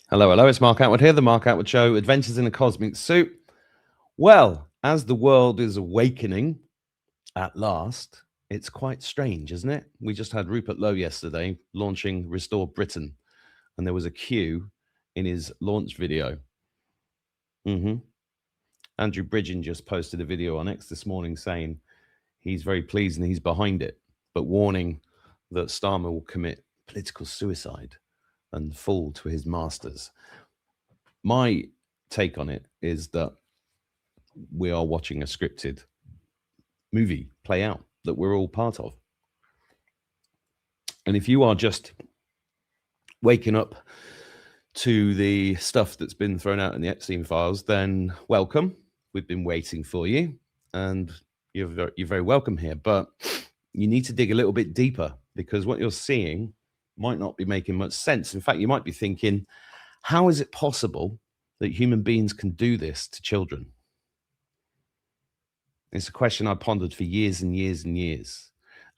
Hello, hello, it's Mark Attwood here, The Mark Attwood Show, Adventures in a Cosmic Suit. Well, as the world is awakening at last, it's quite strange, isn't it? We just had Rupert Lowe yesterday launching Restore Britain, and there was a queue in his launch video. Andrew Bridgen just posted a video on X this morning saying he's very pleased and he's behind it, but warning that Starmer will commit political suicide and fall to his masters. My take on it is that we are watching a scripted movie play out that we're all part of. And if you are just waking up to the stuff that's been thrown out in the Epstein files, then welcome. We've been waiting for you, and you're very welcome here. But you need to dig a little bit deeper, because what you're seeing might not be making much sense. In fact, you might be thinking, how is it possible that human beings can do this to children? It's a question I pondered for years and years and years.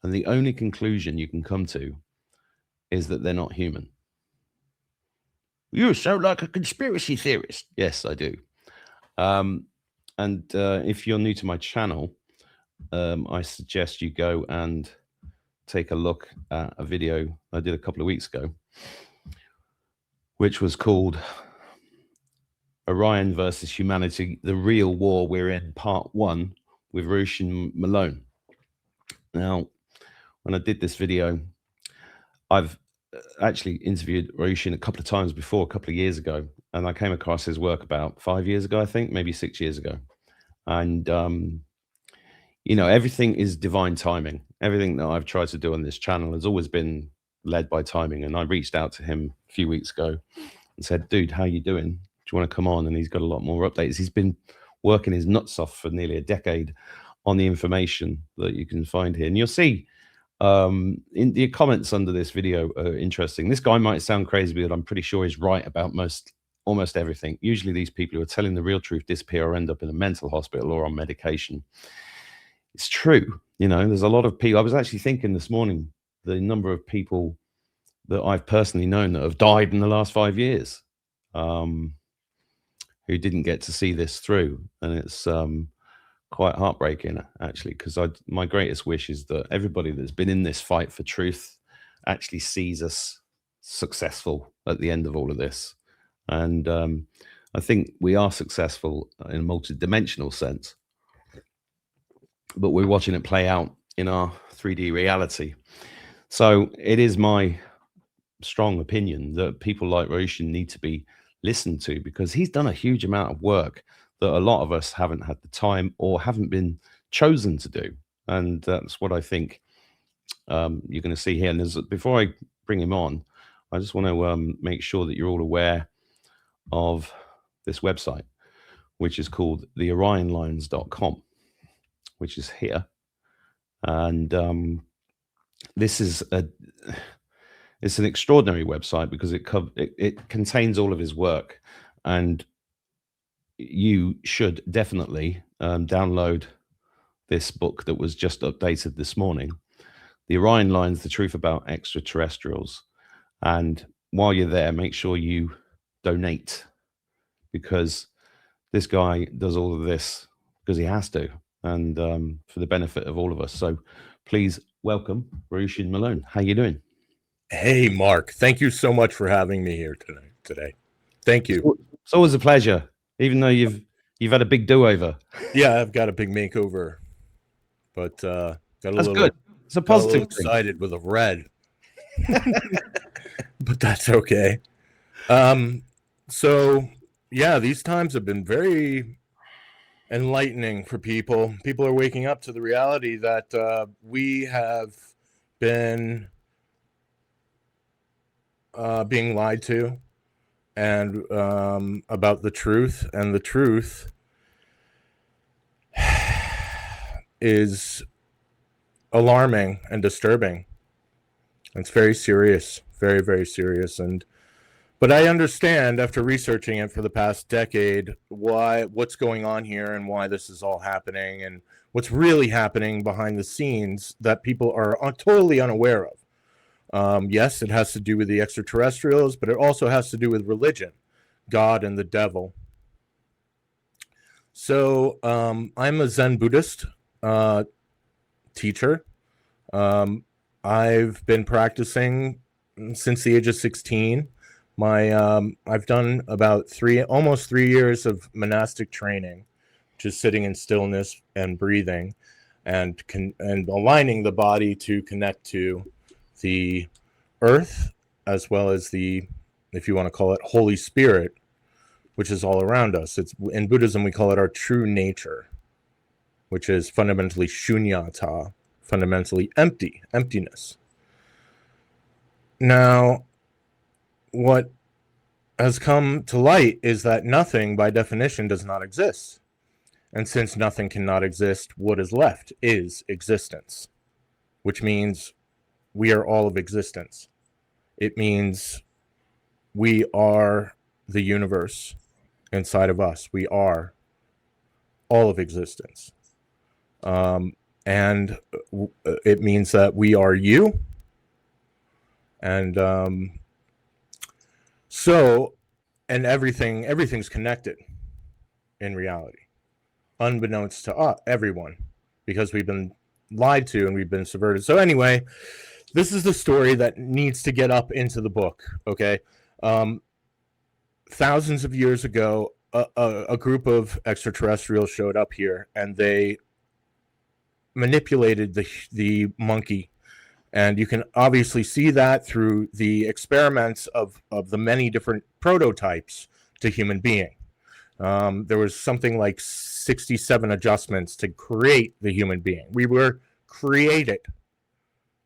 And the only conclusion you can come to is that they're not human. You sound like a conspiracy theorist. Yes, I do. If you're new to my channel, I suggest you go and take a look at a video I did a couple of weeks ago, which was called Orion versus Humanity, the Real War We're In, Part 1, with Ryushin Malone. Now, when I did this video, I've actually interviewed Ryushin a couple of times before, a couple of years ago, and I came across his work about 5 years ago, I think, maybe 6 years ago. And, you know, everything is divine timing. Everything that I've tried to do on this channel has always been led by timing. And I reached out to him a few weeks ago and said, dude, how you doing? Do you want to come on? And he's got a lot more updates. He's been working his nuts off for nearly a decade on the information that you can find here. And you'll see in the comments under this video are interesting. This guy might sound crazy, but I'm pretty sure he's right about almost everything. Usually these people who are telling the real truth disappear or end up in a mental hospital or on medication. It's true. You know, there's a lot of people. I was actually thinking this morning, the number of people that I've personally known that have died in the last 5 years, who didn't get to see this through. And it's quite heartbreaking, actually, because my greatest wish is that everybody that's been in this fight for truth actually sees us successful at the end of all of this. And I think we are successful in a multi-dimensional sense, but we're watching it play out in our 3D reality. So it is my strong opinion that people like Ryushin need to be listened to, because he's done a huge amount of work that a lot of us haven't had the time or haven't been chosen to do. And that's what I think you're going to see here. And before I bring him on, I just want to make sure that you're all aware of this website, which is called theorionlines.com, which is here. And this is it's an extraordinary website because it contains all of his work, and you should definitely download this book that was just updated this morning, The Orion Lines, The Truth About Extraterrestrials. And while you're there, make sure you donate, because this guy does all of this because he has to, and for the benefit of all of us. So please welcome Ryushin Malone. How you doing? Hey, Mark. Thank you so much for having me here today. Thank you. It's always a pleasure, even though you've had a big do-over. Yeah, I've got a big makeover, but got a That's good. It's a positive thing. Excited with a red, but that's okay. So yeah, these times have been very enlightening for people. People are waking up to the reality that we have been being lied to, and about the truth, and the truth is alarming and disturbing. It's very serious, very, very serious. But I understand, after researching it for the past decade, what's going on here and why this is all happening, and what's really happening behind the scenes that people are totally unaware of. Yes, it has to do with the extraterrestrials, but it also has to do with religion, God and the devil. So I'm a Zen Buddhist teacher. I've been practicing since the age of 16. I've done about almost 3 years of monastic training, just sitting in stillness and breathing, and aligning the body to connect to the earth, as well as the, if you want to call it, Holy Spirit, which is all around us. It's in Buddhism we call it our true nature, which is fundamentally shunyata, fundamentally emptiness. Now, what has come to light is that nothing, by definition, does not exist. And since nothing cannot exist, what is left is existence, which means we are all of existence. It means we are the universe inside of us. We are all of existence. And it means that we are you. And and everything's connected in reality, unbeknownst to everyone, because we've been lied to and we've been subverted. So anyway, this is the story that needs to get up into the book. Okay. Thousands of years ago, a group of extraterrestrials showed up here, and they manipulated the monkey. And you can obviously see that through the experiments of the many different prototypes to human being. There was something like 67 adjustments to create the human being. We were created,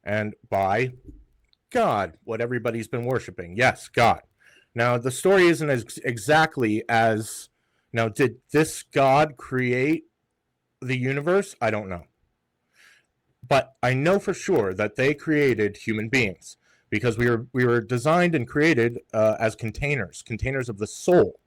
and by God, what everybody's been worshiping. Yes, God. Now, the story isn't exactly as... Now, did this God create the universe? I don't know. But I know for sure that they created human beings, because we were designed and created as containers of the soul.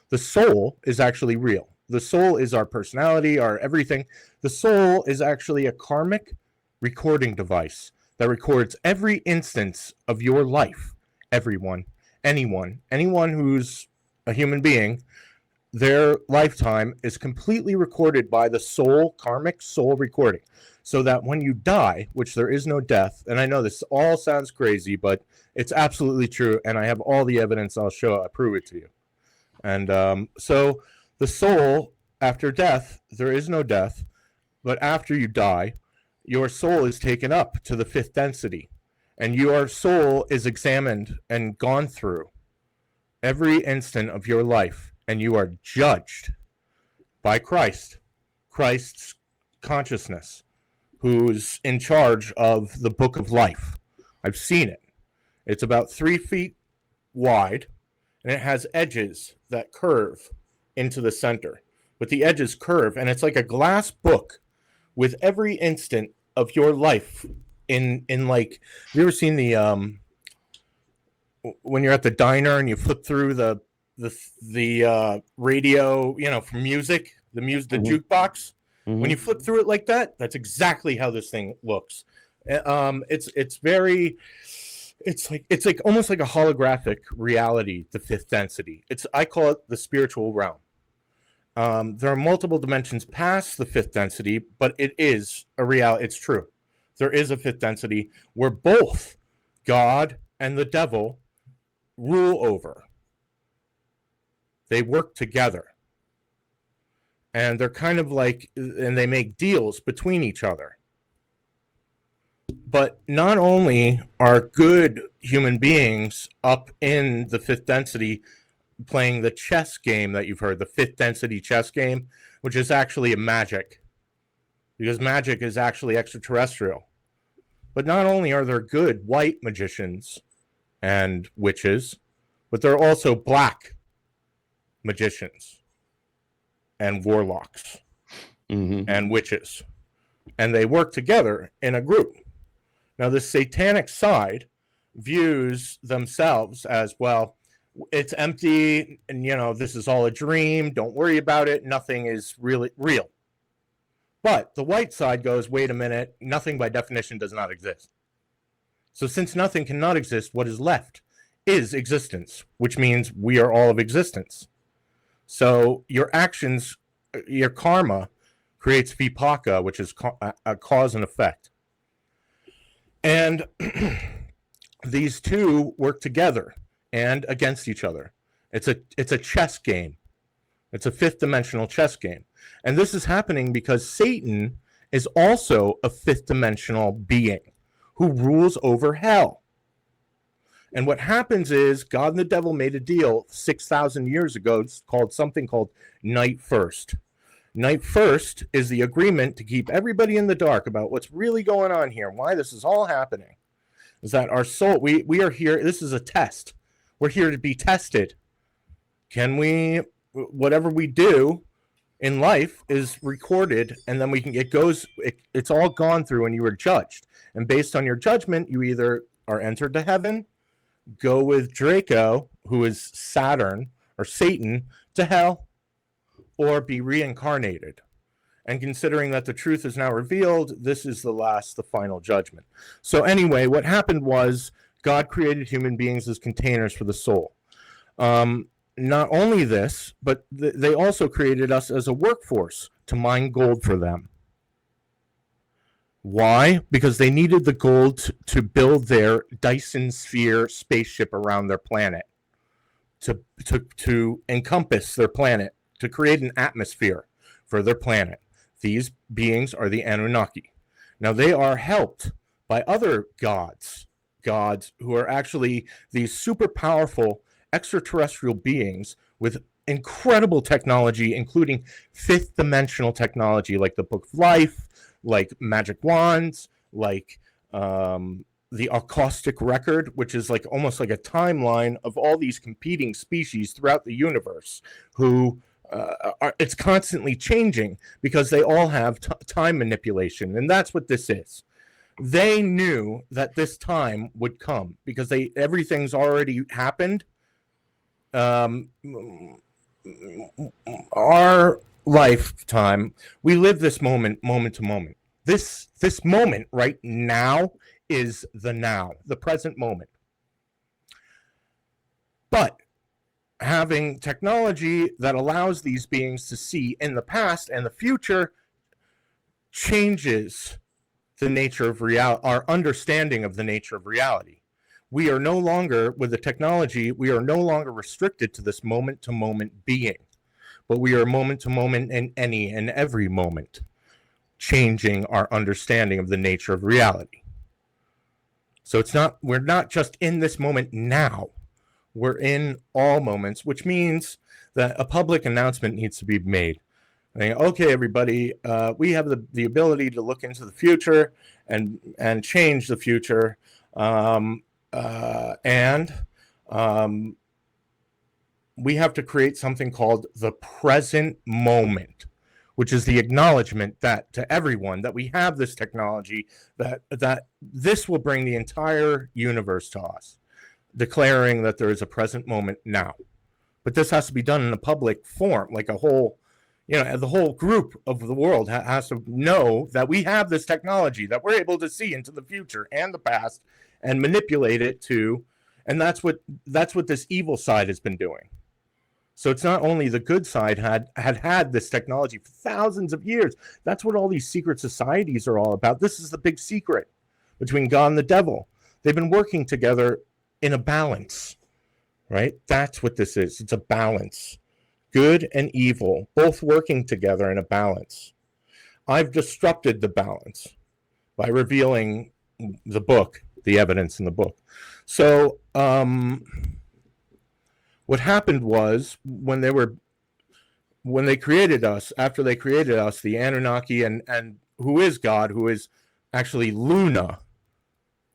The soul is actually real. The soul is our personality, our everything. The soul is actually a karmic recording device that records every instance of your life. Everyone, anyone who's a human being, their lifetime is completely recorded by the soul, karmic soul recording. So that when you die, which there is no death, and I know this all sounds crazy, but it's absolutely true, and I have all the evidence. I'll prove it to you. And so the soul, after death, there is no death, but after you die, your soul is taken up to the fifth density, and your soul is examined and gone through every instant of your life, and you are judged by Christ's consciousness, who's in charge of the book of life. I've seen it. It's about 3 feet wide, and it has edges that curve into the center. But the edges curve, and it's like a glass book with every instant of your life in like... Have you ever seen the when you're at the diner and you flip through the radio, for music, the jukebox? Mm-hmm. When you flip through it like that, that's exactly how this thing looks. It's like almost like a holographic reality, the fifth density. I call it the spiritual realm. There are multiple dimensions past the fifth density, but it is a reality. It's true. There is a fifth density where both God and the devil rule over. They work together. And they're kind of like, and they make deals between each other. But not only are good human beings up in the fifth density playing the chess game that you've heard, the fifth density chess game, which is actually a magic, because magic is actually extraterrestrial. But not only are there good white magicians and witches, but there are also black magicians and warlocks and witches, and they work together in a group. Now, the satanic side views themselves as, well, it's empty, and this is all a dream, don't worry about it, nothing is really real. But the white side goes, wait a minute, nothing by definition does not exist. So since nothing cannot exist, what is left is existence, which means we are all of existence. So your actions, your karma, creates vipaka, which is a cause and effect. And these two work together and against each other. It's a chess game. It's a fifth dimensional chess game. And this is happening because Satan is also a fifth dimensional being who rules over hell. And what happens is God and the devil made a deal 6,000 years ago. It's called something called Night First. Night First is the agreement to keep everybody in the dark about what's really going on here and why this is all happening. Is that our soul, we are here, this is a test. We're here to be tested. Can we, whatever we do in life is recorded, and then it's all gone through and you are judged. And based on your judgment, you either are entered to heaven, go with Draco, who is Saturn or Satan, to hell, or be reincarnated. And considering that the truth is now revealed, this is the final judgment. So anyway, what happened was God created human beings as containers for the soul. Not only this, but they also created us as a workforce to mine gold for them. Why? Because they needed the gold to build their Dyson sphere spaceship around their planet, to encompass their planet, to create an atmosphere for their planet. These beings are the Anunnaki. Now, they are helped by other gods who are actually these super powerful extraterrestrial beings with incredible technology, including fifth dimensional technology like the Book of Life, like magic wands, like the acoustic record, which is like almost like a timeline of all these competing species throughout the universe who it's constantly changing because they all have time manipulation. And that's what this is. They knew that this time would come because everything's already happened. Our lifetime, we live this moment to moment. This moment right now is the present moment. But having technology that allows these beings to see in the past and the future changes the nature of reality, our understanding of the nature of reality. We are no longer, with the technology, we are no longer restricted to this moment-to-moment being, but we are moment-to-moment in any and every moment, changing our understanding of the nature of reality. So we're not just in this moment now, we're in all moments, which means that a public announcement needs to be made. Okay, everybody, we have the ability to look into the future and change the future. We have to create something called the present moment, which is the acknowledgement that to everyone that we have this technology, that this will bring the entire universe to us, declaring that there is a present moment now. But this has to be done in a public form, like a whole, the whole group of the world has to know that we have this technology, that we're able to see into the future and the past and manipulate it to, and that's what this evil side has been doing. So it's not only the good side had this technology for thousands of years. That's what all these secret societies are all about. This is the big secret between God and the devil. They've been working together in a balance, right? That's what this is. It's a balance. Good and evil, both working together in a balance. I've disrupted the balance by revealing the book, the evidence in the book. So what happened was when they created us, after they created us, the Anunnaki and who is God, who is actually Luna,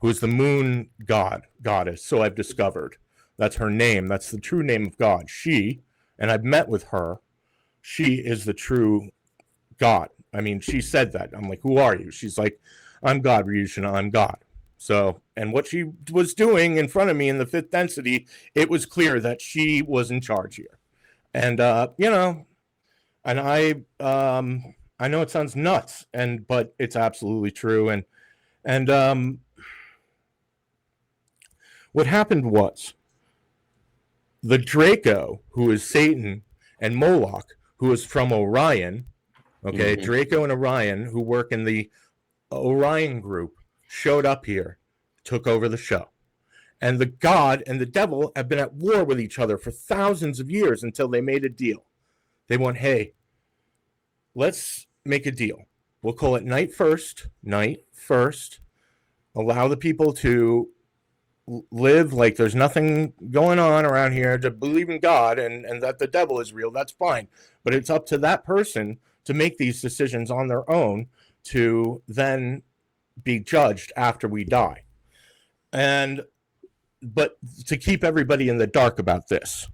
who is the moon goddess. So I've discovered that's her name. That's the true name of God. And I've met with her. She is the true God. I mean, she said that. I'm like, who are you? She's like, I'm God, Ryushin, I'm God. So, and what she was doing in front of me in the fifth density, it was clear that she was in charge here. And, and I know it sounds nuts, but it's absolutely true. And What happened was the Draco, who is Satan, and Moloch, who is from Orion, okay, Draco and Orion, who work in the Orion group, showed up here, took over the show. And the God and the devil have been at war with each other for thousands of years until they made a deal. They went, hey, let's make a deal. We'll call it night first. Allow the people to live like there's nothing going on around here, to believe in God and that the devil is real. That's fine. But it's up to that person to make these decisions on their own, to then be judged after we die. But to keep everybody in the dark about this,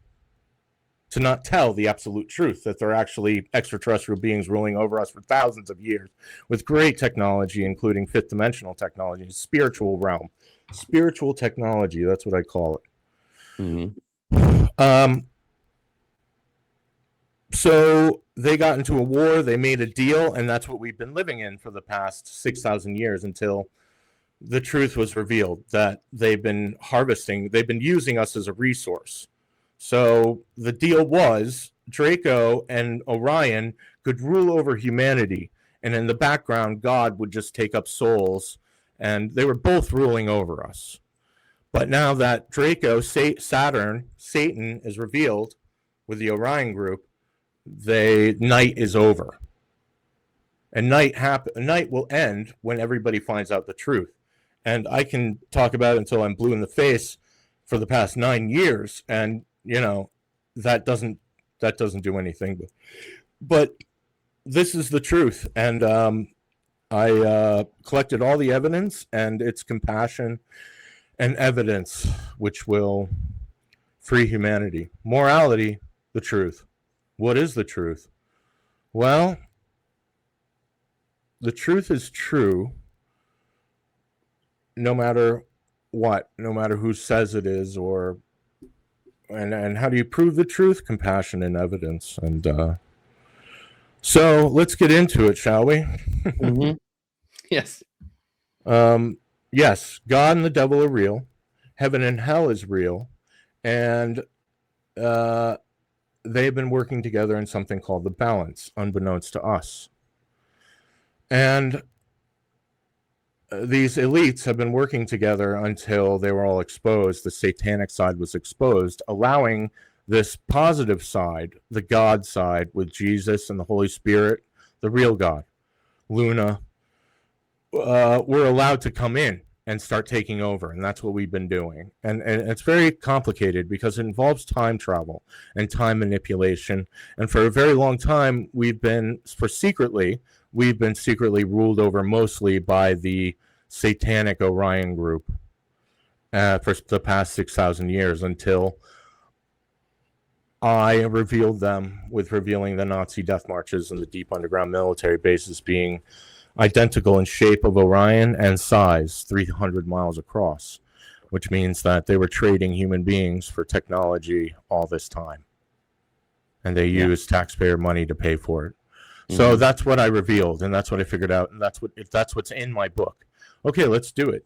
to not tell the absolute truth that there are actually extraterrestrial beings ruling over us for thousands of years with great technology, including fifth dimensional technology, spiritual realm, spiritual technology. That's what I call it. So they got into a war, they made a deal, and that's what we've been living in for the past 6,000 years until the truth was revealed, that they've been harvesting, they've been using us as a resource. So the deal was Draco and Orion could rule over humanity, and in the background, God would just take up souls, and they were both ruling over us. But now that Draco, Satan is revealed with the Orion group, night is over. And night will end when everybody finds out the truth. And I can talk about it until I'm blue in the face for the past 9 years, and that doesn't do anything. But this is the truth, and I collected all the evidence, and it's compassion and evidence which will free humanity. Morality, the truth. What is the truth? Well, the truth is true no matter what, no matter who says it is, and how do you prove the truth? Compassion and evidence. And so let's get into it, shall we? Yes. Yes, God and the devil are real. Heaven and hell is real. And they've been working together in something called the balance, unbeknownst to us. And these elites have been working together until they were all exposed. The satanic side was exposed, allowing this positive side, the God side, with Jesus and the Holy Spirit, the real God, Luna, were allowed to come in and start taking over. And that's what we've been doing. And it's very complicated because it involves time travel and time manipulation. And for a very long time, we've been secretly ruled over mostly by the satanic Orion group for the past 6,000 years, until I revealed them with revealing the Nazi death marches and the deep underground military bases being identical in shape of Orion and size, 300 miles across, which means that they were trading human beings for technology all this time. And they used taxpayer money to pay for it. So that's what I revealed, and that's what I figured out, and that's what's in my book. Okay, let's do it.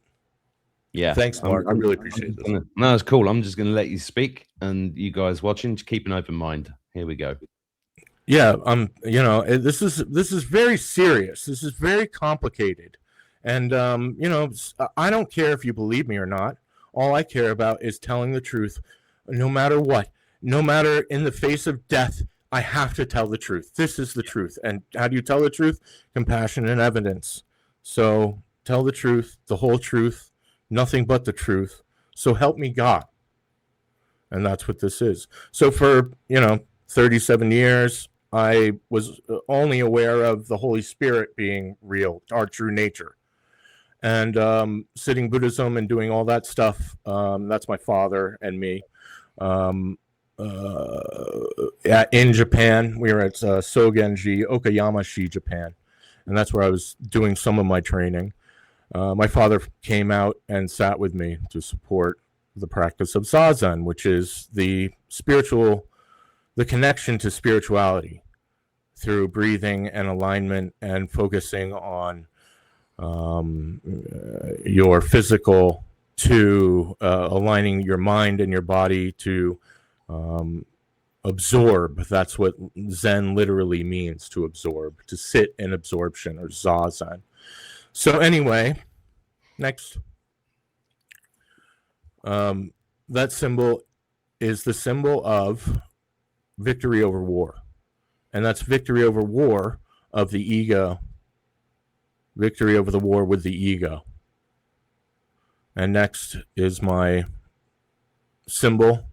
Yeah. Thanks, Mark. I really appreciate this. No, it's cool. I'm just going to let you speak, and you guys watching, just keep an open mind. Here we go. Yeah, this is very serious. This is very complicated, and I don't care if you believe me or not. All I care about is telling the truth, no matter what, no matter in the face of death. I have to tell the truth. This is the truth. And how do you tell the truth? Compassion and evidence. So tell the truth, the whole truth, nothing but the truth. So help me God. And that's what this is. So for 37 years, I was only aware of the Holy Spirit being real, our true nature. And sitting Buddhism and doing all that stuff, that's my father and me. In Japan, we were at Sogenji, Okayama-shi, Japan. And that's where I was doing some of my training. My father came out and sat with me to support the practice of Zazen, which is the connection to spirituality through breathing and alignment and focusing on your physical to aligning your mind and your body to absorb. That's what Zen literally means, to absorb, to sit in absorption, or Zazen. So anyway, next. That symbol is the symbol of victory over war. And that's victory over war of the ego. Victory over the war with the ego. And next is my symbol,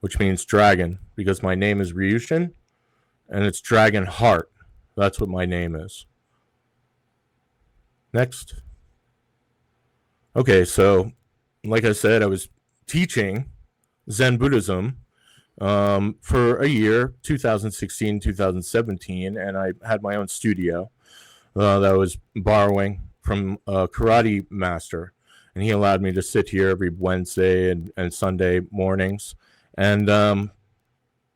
which means dragon, because my name is Ryushin, and it's dragon heart. That's what my name is. Next. Okay, so like I said, I was teaching Zen Buddhism for a year, 2016, 2017, and I had my own studio that I was borrowing from a karate master, and he allowed me to sit here every Wednesday and Sunday mornings, and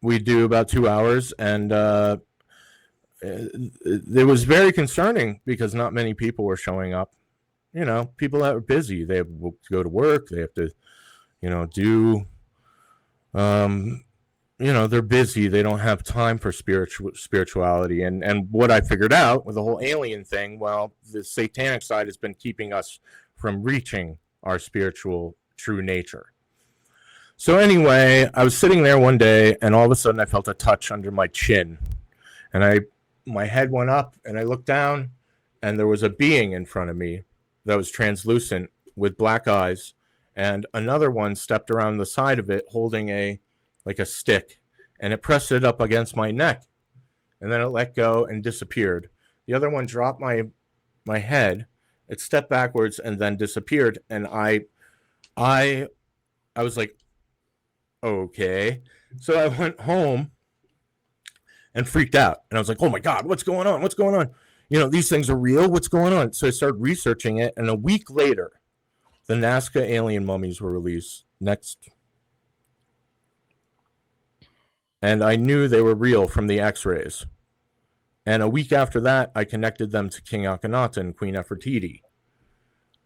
we do about 2 hours, and it was very concerning because not many people were showing up. You know, people that are busy, they have to go to work, they have to, do, they're busy, they don't have time for spirituality. And what I figured out with the whole alien thing, well, the satanic side has been keeping us from reaching our spiritual true nature. So anyway, I was sitting there one day, and all of a sudden I felt a touch under my chin, and my head went up, and I looked down, and there was a being in front of me that was translucent with black eyes, and another one stepped around the side of it holding a stick, and it pressed it up against my neck, and then it let go and disappeared. The other one dropped my head, it stepped backwards and then disappeared, and I was like, okay. So I went home and freaked out, and I was like, oh my God, what's going on? These things are real. What's going on? So I started researching it, and a week later, the Nazca alien mummies were released. Next. And I knew they were real from the x-rays. And a week after that, I connected them to King Akhenaten and Queen Nefertiti.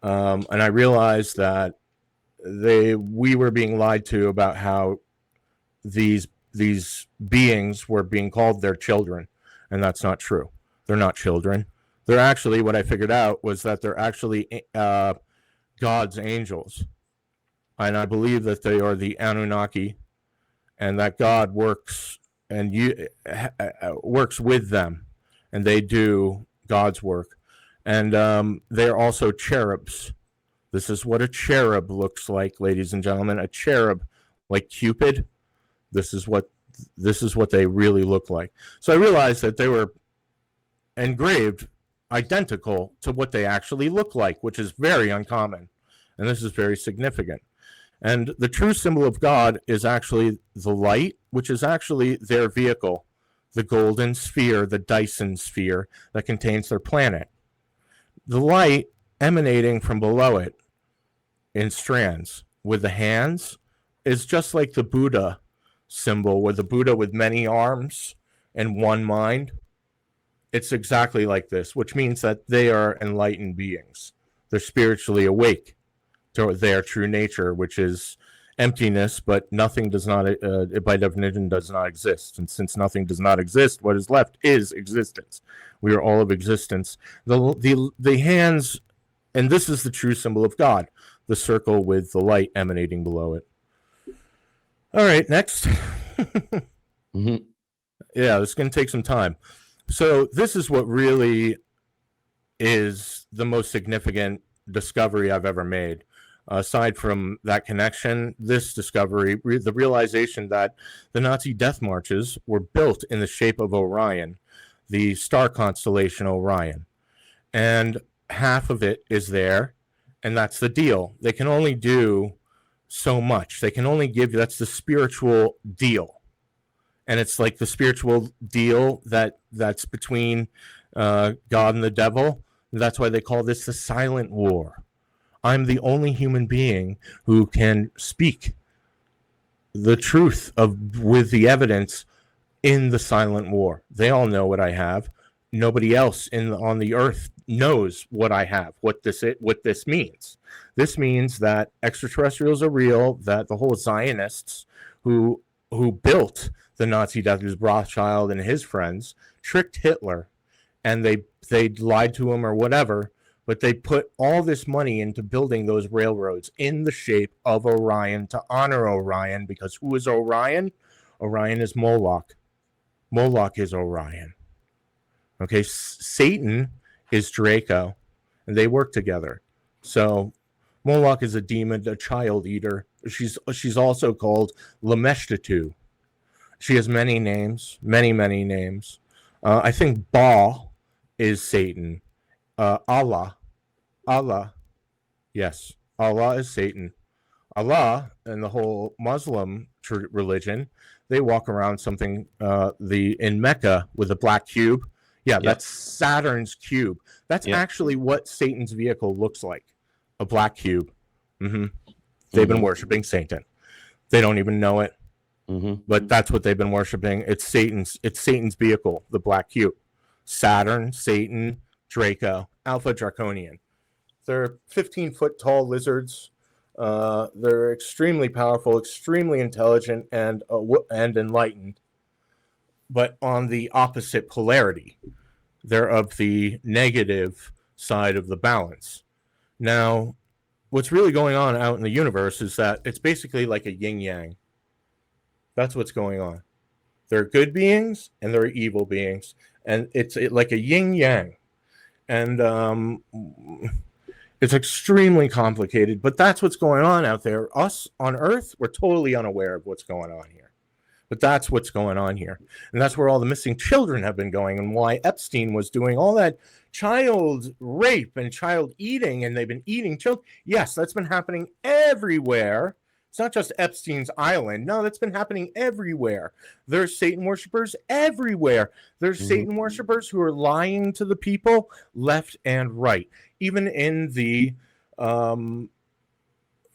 And I realized that we were being lied to about how these beings were being called their children, and that's not true. They're not children. They're actually, what I figured out was that they're actually God's angels. And I believe that they are the Anunnaki, and that God works works with them, and they do God's work. And they're also cherubs. This is what a cherub looks like, ladies and gentlemen. A cherub, like Cupid. This is what they really look like. So I realized that they were engraved identical to what they actually look like, which is very uncommon, and this is very significant. And the true symbol of God is actually the light, which is actually their vehicle, the golden sphere, the Dyson sphere that contains their planet. The light emanating from below it in strands with the hands is just like the Buddha symbol, with the Buddha with many arms and one mind. It's exactly like this, which means that they are enlightened beings. They're spiritually awake to their true nature, which is emptiness, but nothing does not, by definition, does not exist. And since nothing does not exist, what is left is existence. We are all of existence. The hands, and this is the true symbol of God, the circle with the light emanating below it. All right, next. Mm-hmm. Yeah, this is going to take some time. So this is what really is the most significant discovery I've ever made. Aside from that connection, this discovery, the realization that the Nazi death marches were built in the shape of Orion, the star constellation Orion. And half of it is there, and that's the deal. They can only do so much. They can only give you, that's the spiritual deal. And it's like the spiritual deal that's between God and the devil. That's why they call this the silent war. I'm the only human being who can speak the truth with the evidence in the silent war. They all know what I have. nobody else on the earth knows what I have, what this means. This means that extraterrestrials are real, that the whole Zionists who built the Nazi Death Rothschild and his friends tricked Hitler, and they lied to him or whatever, but they put all this money into building those railroads in the shape of Orion to honor Orion, because who is Orion? Orion is Moloch. Moloch is Orion. Okay, Satan is Draco, and they work together. So Moloch is a demon, a child eater. She's also called Lameshtitu. She has many names, many names. I think Baal is Satan. Allah, yes, Allah is Satan. Allah and the whole Muslim religion, they walk around something in Mecca with a black cube. Yeah, that's Saturn's cube. That's actually what Satan's vehicle looks like, a black cube. They've been worshiping Satan. They don't even know it, but that's what they've been worshiping. It's Satan's vehicle, the black cube. Saturn, Satan, Draco, Alpha Draconian. They're 15-foot tall lizards. They're extremely powerful, extremely intelligent, and enlightened. But on the opposite polarity, they're of the negative side of the balance. Now, what's really going on out in the universe is that it's basically like a yin-yang. That's what's going on. There are good beings and there are evil beings, and it's like a yin-yang. And it's extremely complicated, but that's what's going on out there. Us on Earth, we're totally unaware of what's going on here. But that's what's going on here. And that's where all the missing children have been going, and why Epstein was doing all that child rape and child eating, and they've been eating children. Yes, that's been happening everywhere. It's not just Epstein's Island. No, that's been happening everywhere. There's Satan worshipers everywhere. There's Satan worshipers who are lying to the people left and right. Even in the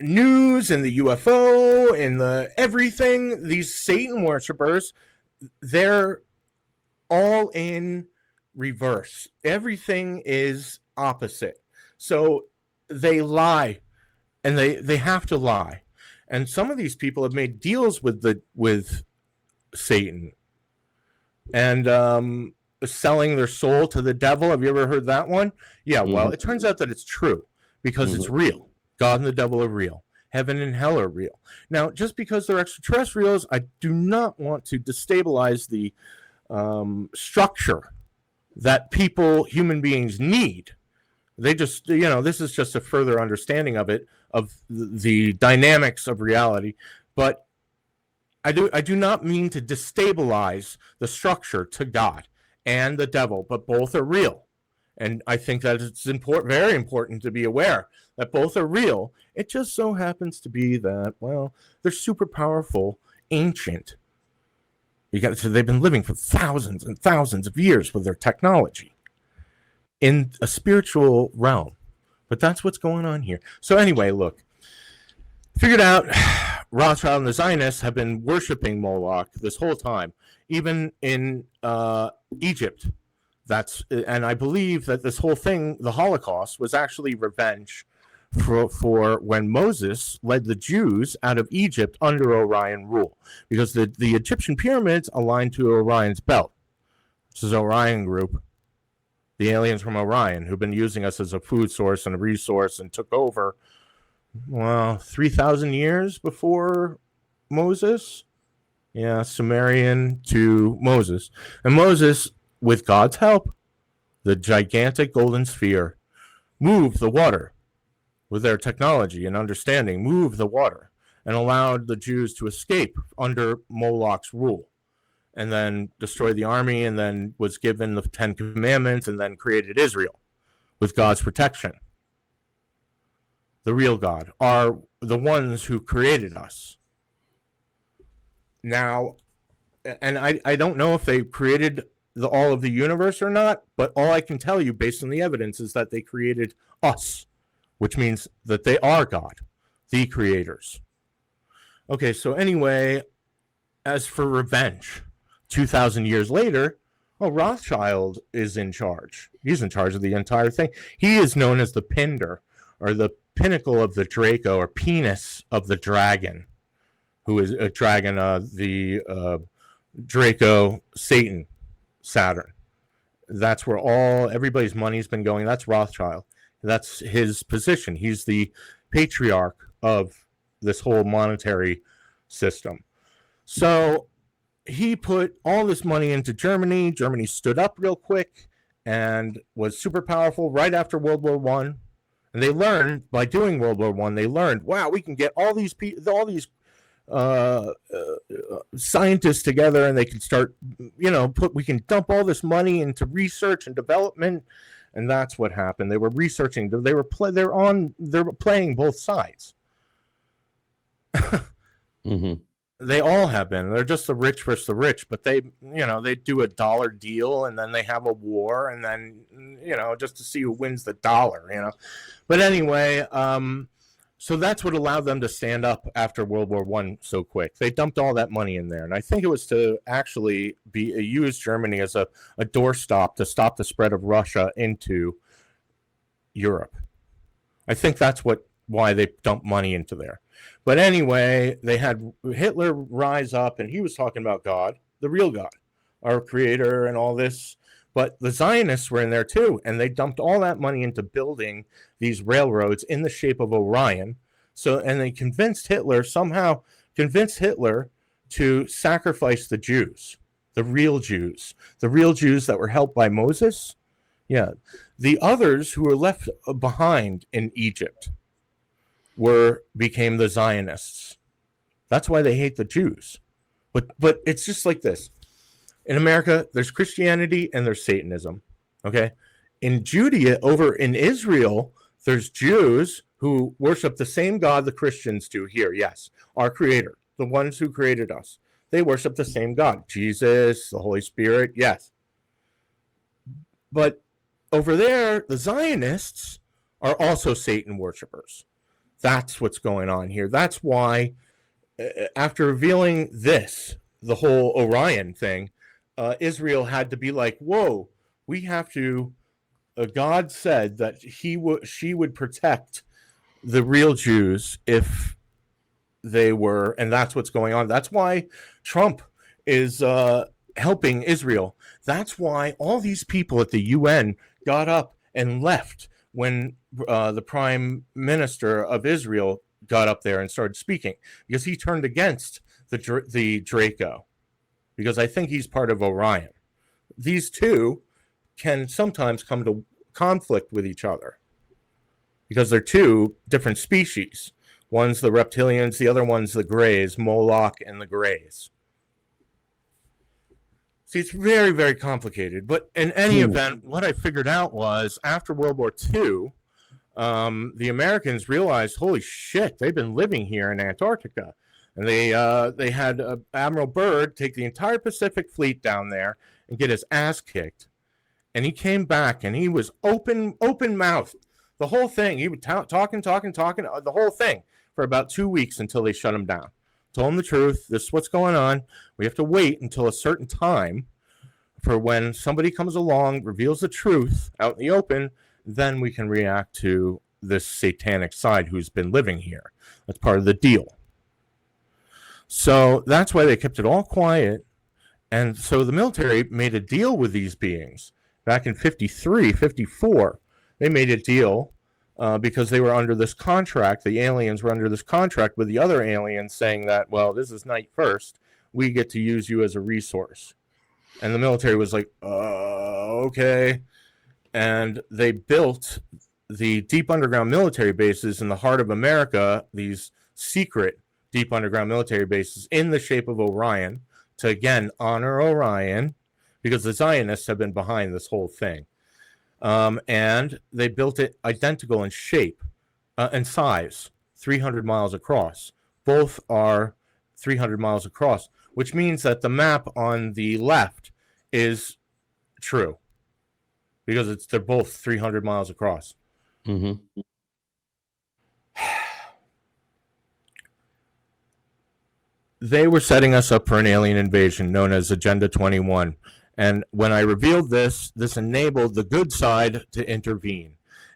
news and the UFO and the everything, these Satan worshipers, they're all in reverse. Everything is opposite. So they lie, and they have to lie. And some of these people have made deals with Satan and selling their soul to the devil. Have you ever heard that one? Yeah, well, it turns out that it's true because it's real. God and the devil are real. Heaven and hell are real. Now, just because they're extraterrestrials, I do not want to destabilize the structure that human beings need. They just, this is just a further understanding of it, of the dynamics of reality. But I do not mean to destabilize the structure to God and the devil, but both are real. And I think that it's very important to be aware that both are real. It just so happens to be that, well, they're super powerful, ancient. They've been living for thousands and thousands of years with their technology in a spiritual realm. But that's what's going on here. So anyway, look, figured out Rothschild and the Zionists have been worshiping Moloch this whole time, even in Egypt. And I believe that this whole thing, the Holocaust, was actually revenge for when Moses led the Jews out of Egypt under Orion rule, because the Egyptian pyramids aligned to Orion's belt. This is Orion group, the aliens from Orion, who've been using us as a food source and a resource, and took over, 3,000 years before Moses. Yeah, Sumerian to Moses. And Moses, with God's help, the gigantic golden sphere, moved the water with their technology and understanding, moved the water and allowed the Jews to escape under Moloch's rule, and then destroyed the army, and then was given the 10 Commandments, and then created Israel with God's protection. The real God are the ones who created us. Now, and I don't know if they created all of the universe or not, but all I can tell you based on the evidence is that they created us, which means that they are God, the creators. Okay, so anyway, as for revenge, 2,000 years later, Oh, Rothschild is in charge. He's in charge of the entire thing. He is known as the Pinder, or the pinnacle of the Draco, or penis of the dragon, who is a dragon, the Draco, Satan, Saturn. That's where everybody's money's been going. That's Rothschild. That's his position. He's the patriarch of this whole monetary system. So he put all this money into Germany. Germany stood up real quick and was super powerful right after World War One. And they learned by doing World War One. They learned, wow, we can get all these scientists together, and they can start, we can dump all this money into research and development, and that's what happened. They were researching. They were playing both sides. Mm-hmm. They all have been. They're just the rich versus the rich, but they do a dollar deal, and then they have a war, and then just to see who wins the dollar. But anyway, so that's what allowed them to stand up after World War One so quick. They dumped all that money in there, and I think it was to actually use Germany as a doorstop to stop the spread of Russia into Europe. I think that's why they dumped money into there. But anyway, they had Hitler rise up, and he was talking about God, the real God, our creator, and all this. But the Zionists were in there too, and they dumped all that money into building these railroads in the shape of Orion. And they somehow convinced Hitler to sacrifice the Jews, the real Jews that were helped by Moses. Yeah. The others who were left behind in Egypt became the Zionists. That's why they hate the Jews. But it's just like this. In America, there's Christianity and there's Satanism. Okay? In Judea, over in Israel, there's Jews who worship the same God the Christians do here. Yes, our creator, the ones who created us. They worship the same God. Jesus, the Holy Spirit, yes. But over there, the Zionists are also Satan worshipers. That's what's going on here. That's why, after revealing the whole Orion thing, Israel had to be like, whoa, we have to, God said that she would protect the real Jews if they were, and that's what's going on. That's why Trump is helping Israel. That's why all these people at the UN got up and left when the prime minister of Israel got up there and started speaking, because he turned against the Draco, because I think he's part of Orion. These two can sometimes come to conflict with each other because they're two different species. One's the reptilians, the other one's the Greys, Moloch and the Greys. See, it's very, very complicated. But in any event, what I figured out was after World War II, the Americans realized, holy shit, they've been living here in Antarctica. And they had Admiral Byrd take the entire Pacific Fleet down there and get his ass kicked. And he came back, and he was open-mouthed. The whole thing. He would talking, the whole thing for about 2 weeks until they shut him down. Told him the truth. This is what's going on. We have to wait until a certain time for when somebody comes along, reveals the truth out in the open, then we can react to this satanic side who's been living here. That's part of the deal. So that's why they kept it all quiet. And so the military made a deal with these beings. Back in 53, 54, they made a deal because they were under this contract. The aliens were under this contract with the other aliens saying that, well, this is night first. We get to use you as a resource. And the military was like, okay. And they built the deep underground military bases in the heart of America, these secret deep underground military bases in the shape of Orion to, again, honor Orion, because the Zionists have been behind this whole thing. And they built it identical in shape and size, 300 miles across. Both are 300 miles across, which means that the map on the left is true because they're both 300 miles across. Mm-hmm. They were setting us up for an alien invasion known as Agenda 21. And when I revealed this enabled the good side to intervene.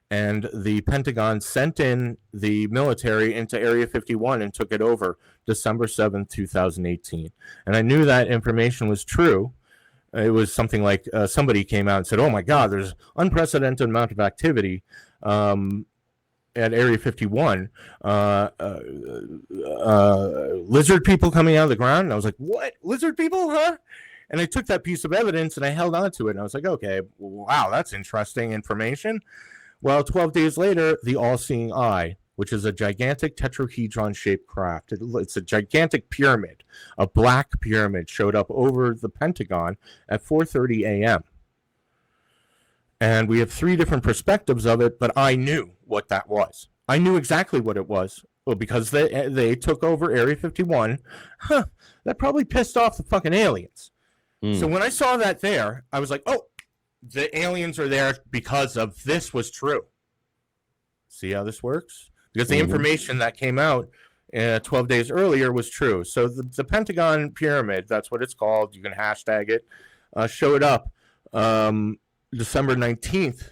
And the Pentagon sent in the military into Area 51 and took it over December 7th, 2018. And I knew that information was true. It was something like somebody came out and said, oh my God, there's unprecedented amount of activity at Area 51. Lizard people coming out of the ground. And I was like, what? Lizard people, huh? And I took that piece of evidence and I held on to it. And I was like, okay, wow, that's interesting information. Well, 12 days later, the All-Seeing Eye, which is a gigantic tetrahedron-shaped craft. It's a gigantic pyramid, a black pyramid, showed up over the Pentagon at 4:30 a.m. And we have 3 different perspectives of it, but I knew what that was. I knew exactly what it was. Well, because they took over Area 51, that probably pissed off the fucking aliens. So when I saw that there, I was like, oh, the aliens are there because of this was true. See how this works? Because the information that came out 12 days earlier was true. So the Pentagon pyramid, that's what it's called. You can hashtag it. Showed up December 19th,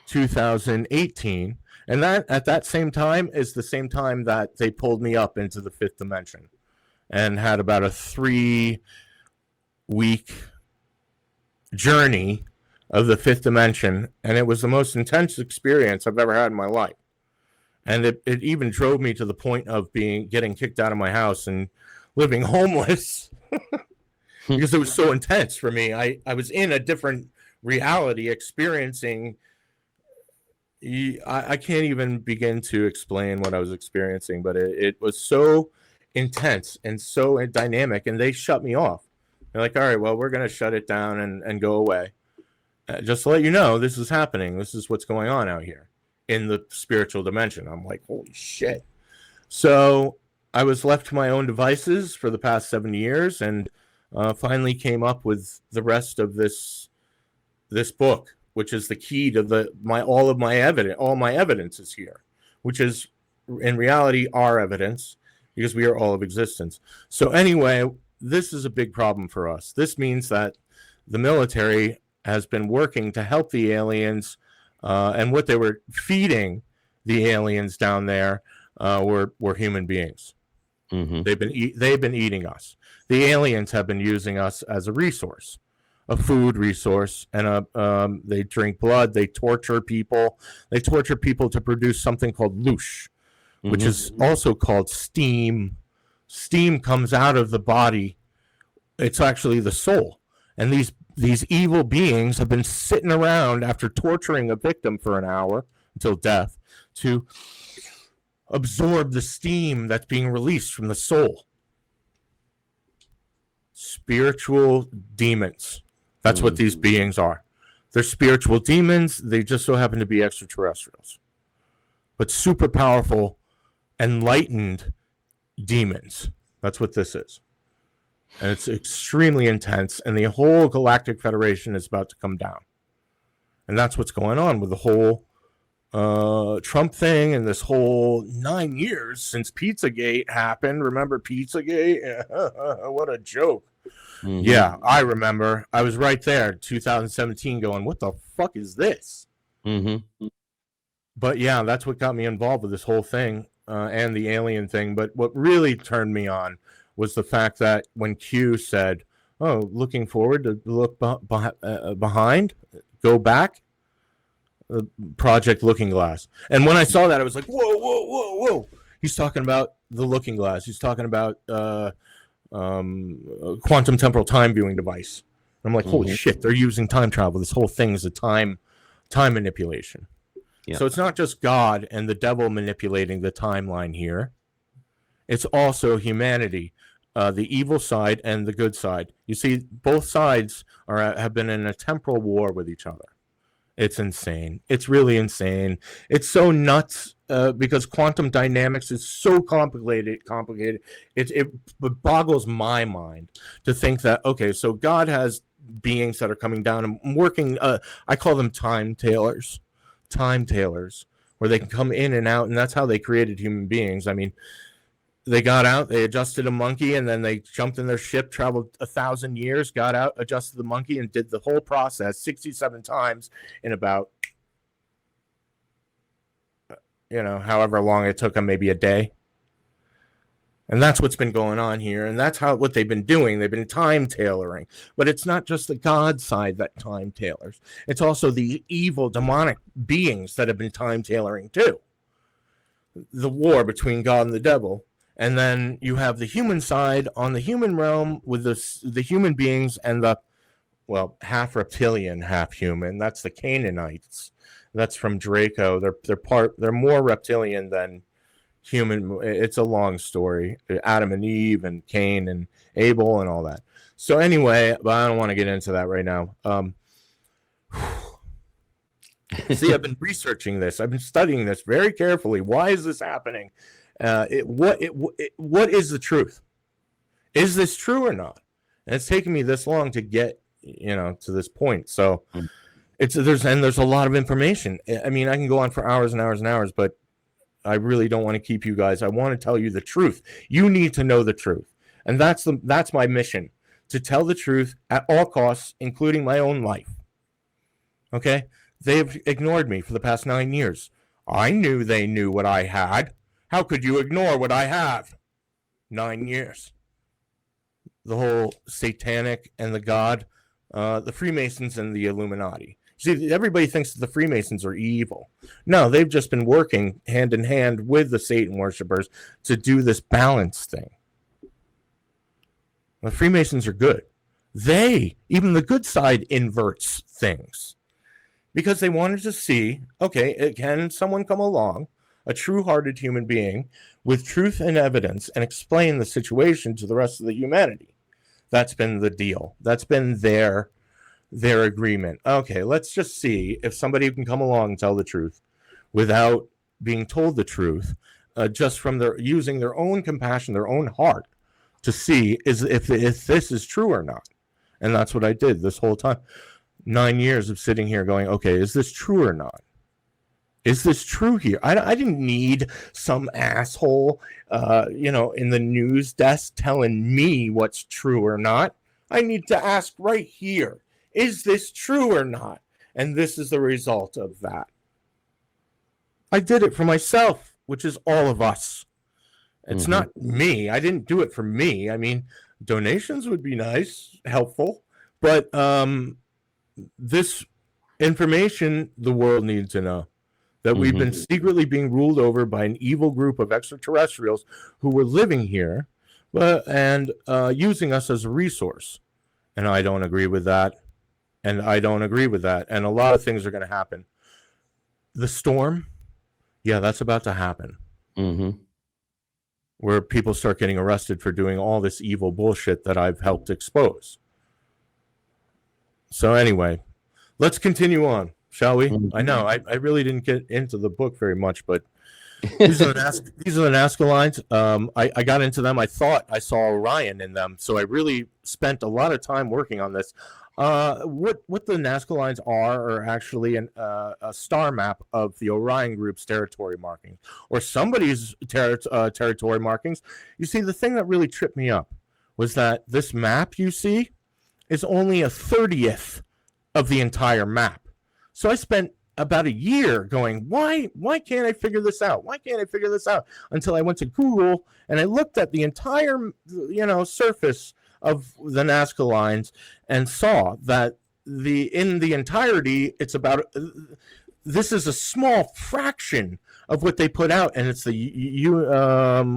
2018. And that at that same time is the same time that they pulled me up into the 5th dimension and had about a 3-week journey of the 5th dimension, and it was the most intense experience I've ever had in my life. And it even drove me to the point of getting kicked out of my house and living homeless because it was so intense for me. I was in a different reality experiencing. I can't even begin to explain what I was experiencing, but it was so intense and so dynamic, and they shut me off. They're like, all right, well, we're going to shut it down and go away. Just to let you know, this is happening. This is what's going on out here in the spiritual dimension. I'm like, holy shit. So I was left to my own devices for the past 7 years, and finally came up with the rest of this book, which is the key to all my evidence is here, which is in reality our evidence, because we are all of existence. So anyway, this is a big problem for us. This means that the military has been working to help the aliens, and what they were feeding the aliens down there were human beings. They've been eating us. The aliens have been using us as a resource, a food resource, and they drink blood. They torture people. They torture people to produce something called loosh, which is also called steam. Steam comes out of the body. It's actually the soul, and these evil beings have been sitting around after torturing a victim for an hour until death to absorb the steam that's being released from the soul. Spiritual demons. That's what these beings are. They're spiritual demons. They just so happen to be extraterrestrials. But super powerful, enlightened demons. That's what this is. And it's extremely intense, and the whole Galactic Federation is about to come down. And that's what's going on with the whole Trump thing and this whole 9 years since Pizzagate happened. Remember Pizzagate? What a joke. Yeah, I remember. I was right there, 2017, going, what the fuck is this? But yeah, that's what got me involved with this whole thing and the alien thing. But what really turned me on was the fact that when Q said, oh, looking forward to look behind, go back, Project Looking Glass. And when I saw that, I was like, whoa. He's talking about the Looking Glass. He's talking about quantum temporal time viewing device. And I'm like, holy shit, they're using time travel. This whole thing is a time manipulation. Yeah. So it's not just God and the devil manipulating the timeline here. It's also humanity, the evil side and the good side. You see, both sides have been in a temporal war with each other. It's insane. It's really insane. It's so nuts because quantum dynamics is so complicated. It boggles my mind to think that, okay, so God has beings that are coming down and working. I call them time tailors, where they can come in and out, and that's how they created human beings. I mean, They got out, they adjusted a monkey, and then they jumped in their ship, traveled 1,000 years, got out, adjusted the monkey, and did the whole process 67 times in about, however long it took them, maybe a day. And that's what's been going on here. And that's what they've been doing. They've been time tailoring. But it's not just the God side that time tailors. It's also the evil demonic beings that have been time tailoring too. The war between God and the devil. And then you have the human side on the human realm with the human beings and half reptilian, half human. That's the Canaanites. That's from Draco. They're more reptilian than human. It's a long story. Adam and Eve and Cain and Abel and all that. So anyway, but I don't want to get into that right now. See, I've been researching this. I've been studying this very carefully. Why is this happening? What is the truth? Is this true or not? And it's taken me this long to get to this point. So there's a lot of information. I mean, I can go on for hours and hours and hours, but I really don't want to keep you guys. I want to tell you the truth. You need to know the truth. And that's my mission, to tell the truth at all costs, including my own life. Okay? They've ignored me for the past 9 years. I knew they knew what I had. How could you ignore what I have? 9 years. The whole satanic and the God, the Freemasons and the Illuminati. See, everybody thinks that the Freemasons are evil. No, they've just been working hand in hand with the Satan worshipers to do this balance thing. The Freemasons are good. Even the good side inverts things. Because they wanted to see, okay, can someone come along, a true-hearted human being, with truth and evidence, and explain the situation to the rest of the humanity? That's been the deal. That's been their agreement. Okay, let's just see if somebody can come along and tell the truth without being told the truth, just from using their own compassion, their own heart, to see if this is true or not. And that's what I did this whole time. 9 years of sitting here going, okay, is this true or not? Is this true here? I didn't need some asshole, in the news desk telling me what's true or not. I need to ask right here. Is this true or not? And this is the result of that. I did it for myself, which is all of us. It's not me. I didn't do it for me. I mean, donations would be nice, helpful. But this information the world needs to know. That we've been secretly being ruled over by an evil group of extraterrestrials who were living here and using us as a resource. And I don't agree with that. And a lot of things are going to happen. The storm, that's about to happen. Where people start getting arrested for doing all this evil bullshit that I've helped expose. So anyway, let's continue on, shall we? I know I really didn't get into the book very much, but these are the Nazca lines. I got into them. I thought I saw Orion in them, so I really spent a lot of time working on this. What the Nazca lines are actually a star map of the Orion group's territory markings, or somebody's territory markings. You see, the thing that really tripped me up was that this map you see is only a 30th of the entire map. So I spent about a year going, why can't I figure this out? Why can't I figure this out? Until I went to Google and I looked at the entire, surface of the Nazca lines and saw that in the entirety, it's about, this is a small fraction of what they put out. And it's UNESCO.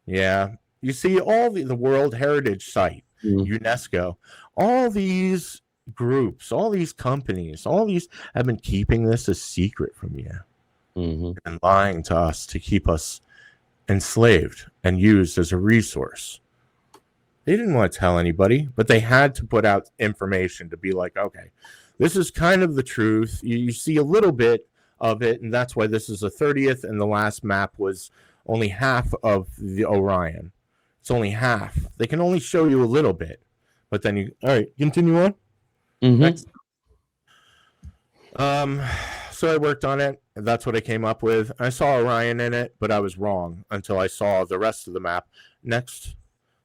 Yeah. You see all the World Heritage Site, UNESCO, all these groups, all these companies, all these have been keeping this a secret from you and lying to us to keep us enslaved and used as a resource. They didn't want to tell anybody, but they had to put out information to be like, okay, this is kind of the truth. You see a little bit of it, and that's why this is a 30th, and the last map was only half of the Orion. It's only half. They can only show you a little bit, but then all right, continue on. Next. So I worked on it, That's what I came up with. I saw Orion in it, but I was wrong until I saw the rest of the map. Next,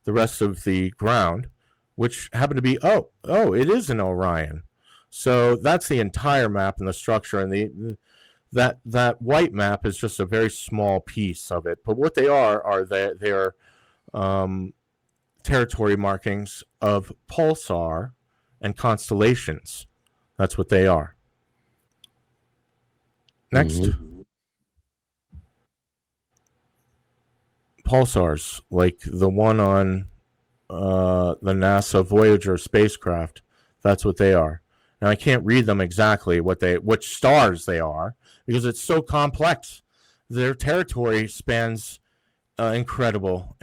the rest of the ground, which happened to be, it is an Orion. So that's the entire map and the structure, and that white map is just a very small piece of it. But what they are they are territory markings of pulsar and constellations. That's what they are. Next. Pulsars, like the one on the NASA Voyager spacecraft. That's what they are. Now I can't read them exactly which stars they are because it's so complex. Their territory spans incredible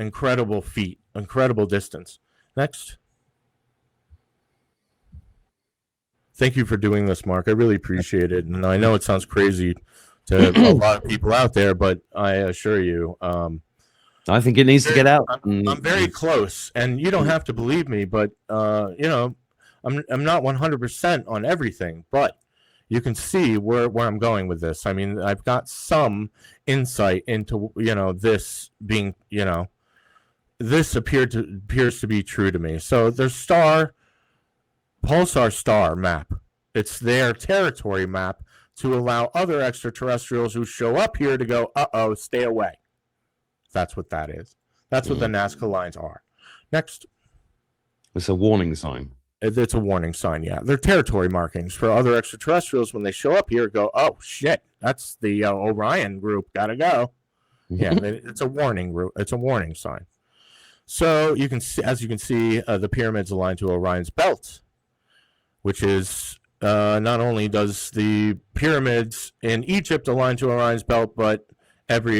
feet, incredible distance. Next. Thank you for doing this, Mark. I really appreciate it. And I know it sounds crazy to a lot of people out there, but I assure you, I think it needs to get out. I'm very close, and you don't have to believe me, but I'm not 100% on everything, but you can see where I'm going with this. I mean, I've got some insight into this being this appears to be true to me. So there's pulsar star map. It's their territory map to allow other extraterrestrials who show up here to go, stay away. That's what that is. That's what the Nazca lines are. Next. It's a warning sign. It's a warning sign, yeah. They're territory markings for other extraterrestrials when they show up here go, oh, shit, that's the Orion group. Gotta go. Yeah, it's a warning route. It's a warning sign. So you can see, as you can see, the pyramids align to Orion's belt, which is not only does the pyramids in Egypt align to Orion's belt, but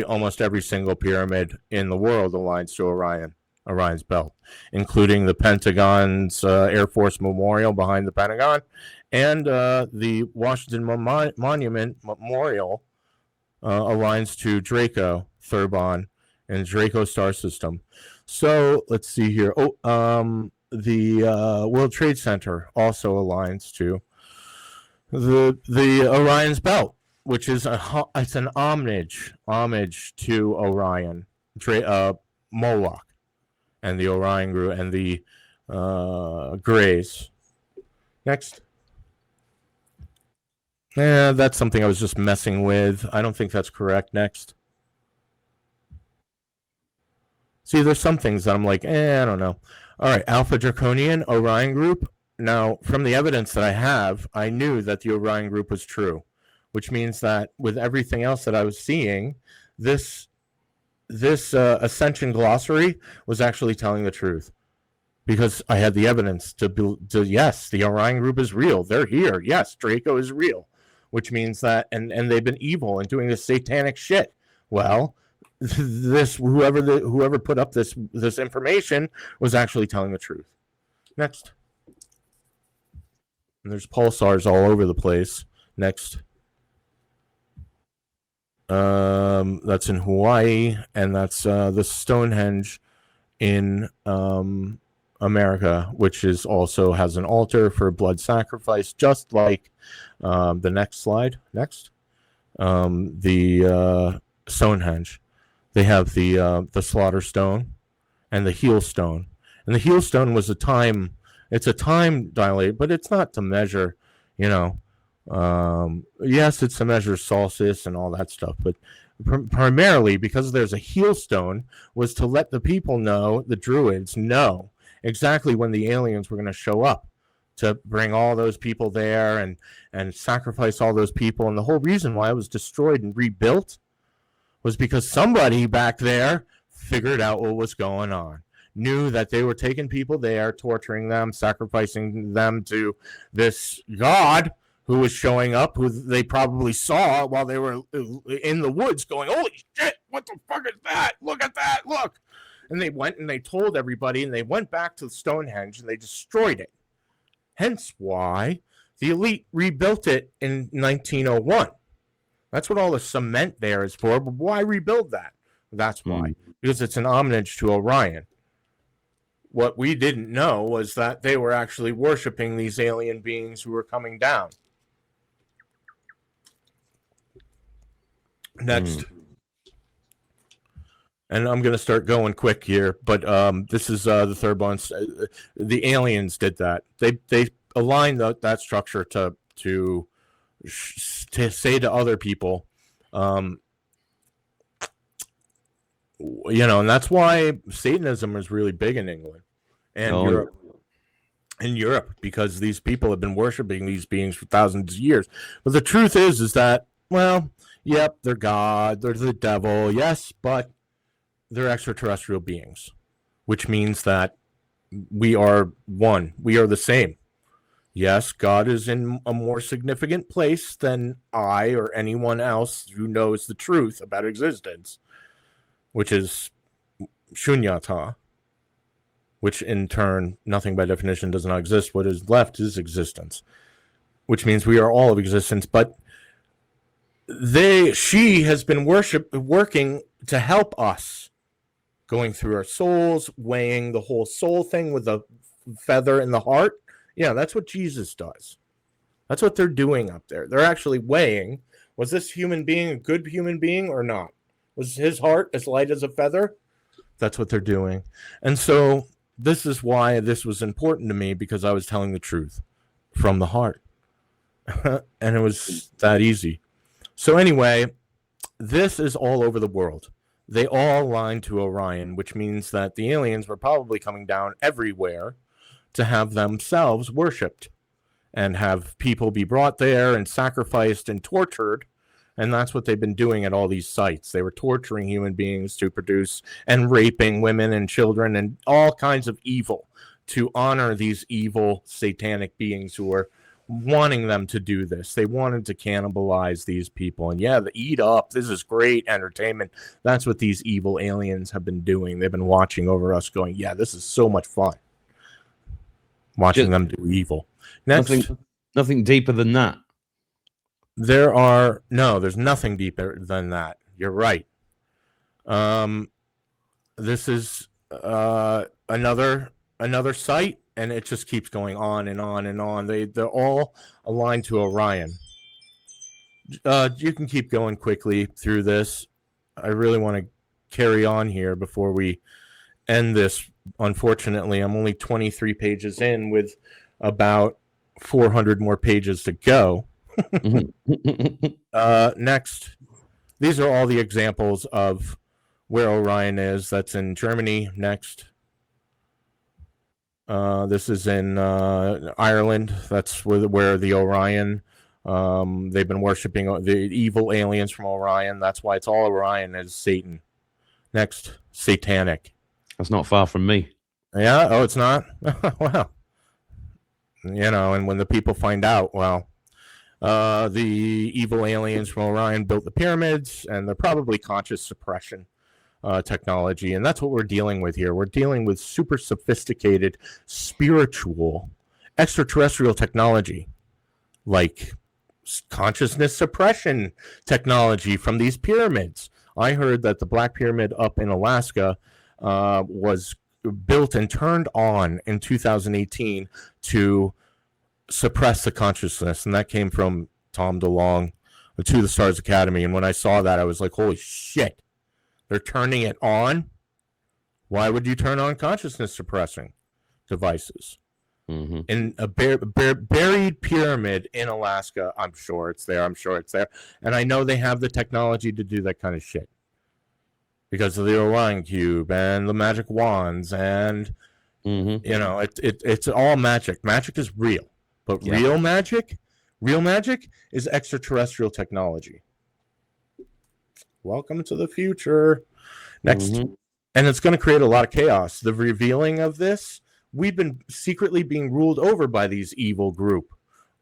almost every single pyramid in the world aligns to Orion's belt, including the Pentagon's Air Force Memorial behind the Pentagon, and the Washington Monument Memorial aligns to Draco, Thurbon, and Draco star system. So let's see here. The World Trade Center also aligns to the Orion's belt, which is it's an homage to Orion, Moloch, and the Orion group and the Greys. Next. Yeah, that's something I was just messing with. I don't think that's correct. Next. See, there's some things that I'm like, I don't know. All right, Alpha Draconian, Orion group. Now, from the evidence that I have, I knew that the Orion group was true, which means that with everything else that I was seeing, this Ascension glossary was actually telling the truth, because I had the evidence to yes, the Orion group is real. They're here. Yes, Draco is real, which means that, and they've been evil and doing this satanic shit. Well, whoever put up this information was actually telling the truth. Next. And there's pulsars all over the place. Next. That's in Hawaii, and that's the Stonehenge in America, which is also has an altar for blood sacrifice, just like the next slide. Next. The Stonehenge. They have the slaughter stone and the heel stone. And the heel stone was it's a time dilate, but it's not to measure, yes, it's to measure solstice and all that stuff, but primarily because there's a heel stone was to let the people know, the Druids know exactly when the aliens were going to show up to bring all those people there and sacrifice all those people. And the whole reason why it was destroyed and rebuilt was because somebody back there figured out what was going on, knew that they were taking people there, torturing them, sacrificing them to this god who was showing up, who they probably saw while they were in the woods going, holy shit, what the fuck is that? Look at that, look. And they went and they told everybody, and they went back to Stonehenge and they destroyed it. Hence why the elite rebuilt it in 1901. That's what all the cement there is for. But why rebuild that? That's why. Because it's an homage to Orion. What we didn't know was that they were actually worshiping these alien beings who were coming down. Next. And I'm going to start going quick here, but this is the third one. The aliens did that. They aligned that structure to say to other people, and that's why Satanism is really big in England and Europe. In Europe, because these people have been worshiping these beings for thousands of years. But the truth is that, well, yep, they're God, they're the devil, yes, but they're extraterrestrial beings, which means that we are one. We are the same. Yes, God is in a more significant place than I or anyone else who knows the truth about existence, which is shunyata, which in turn, nothing by definition does not exist. What is left is existence, which means we are all of existence. But she has been working to help us, going through our souls, weighing the whole soul thing with a feather in the heart. Yeah, that's what Jesus does. That's what they're doing up there. They're actually weighing, was this human being a good human being or not? Was his heart as light as a feather? That's what they're doing. And so this is why this was important to me, because I was telling the truth from the heart. And it was that easy. So anyway, this is all over the world. They all align to Orion, which means that the aliens were probably coming down everywhere to have themselves worshipped and have people be brought there and sacrificed and tortured. And that's what they've been doing at all these sites. They were torturing human beings to produce and raping women and children and all kinds of evil to honor these evil satanic beings who were wanting them to do this. They wanted to cannibalize these people. And yeah, eat up. This is great entertainment. That's what these evil aliens have been doing. They've been watching over us going, yeah, this is so much fun. Watching them do evil. Next. Nothing deeper than that. There's nothing deeper than that. You're right. This is another site, and it just keeps going on and on and on. They're all aligned to Orion. You can keep going quickly through this. I really want to carry on here before we end this. Unfortunately, I'm only 23 pages in with about 400 more pages to go. Next, these are all the examples of where Orion is. That's in Germany. Next, this is in Ireland. That's where the Orion. They've been worshiping the evil aliens from Orion. That's why it's all Orion as Satan. Next, satanic. That's not far from me. Yeah. Oh, it's not. Wow. And when the people find out, well. The evil aliens from Orion built the pyramids, and they're probably conscious suppression technology. And that's what we're dealing with here. We're dealing with super sophisticated, spiritual, extraterrestrial technology, like consciousness suppression technology from these pyramids. I heard that the Black Pyramid up in Alaska was built and turned on in 2018 to suppress the consciousness, and that came from Tom DeLonge, To the Stars Academy. And when I saw that, I was like, holy shit, they're turning it on. Why would you turn on consciousness suppressing devices in a buried pyramid in Alaska? I'm sure it's there. And I know they have the technology to do that kind of shit because of the Orion cube and the magic wands, and it's all magic. Magic is real. But real magic is extraterrestrial technology. Welcome to the future. Next. And it's going to create a lot of chaos. The revealing of this, we've been secretly being ruled over by these evil group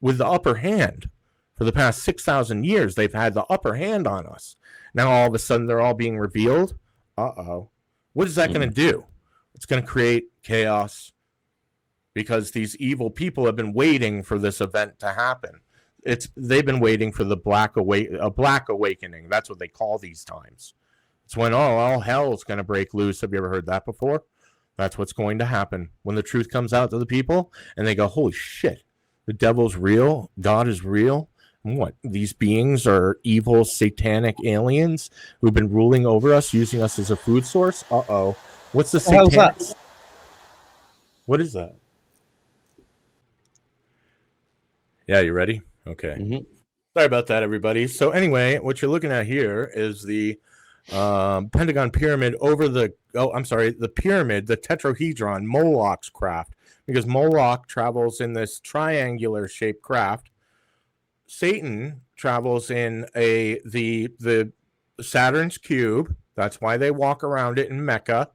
with the upper hand. For the past 6,000 years, they've had the upper hand on us. Now, all of a sudden, they're all being revealed. Uh-oh. What is that going to do? It's going to create chaos. Because these evil people have been waiting for this event to happen. They've been waiting for the black awakening. That's what they call these times. It's when all hell is going to break loose. Have you ever heard that before? That's what's going to happen when the truth comes out to the people, and they go, "Holy shit! The devil's real. God is real. What? These beings are evil, satanic aliens who've been ruling over us, using us as a food source? Uh-oh. What's the hell's satanic? that? What is that? Yeah, you ready? Okay. Mm-hmm. Sorry about that, everybody. So anyway, what you're looking at here is the Pentagon Pyramid over the, the pyramid, the tetrahedron, Moloch's craft, because Moloch travels in this triangular shaped craft. Satan travels in the Saturn's cube. That's why they walk around it in Mecca.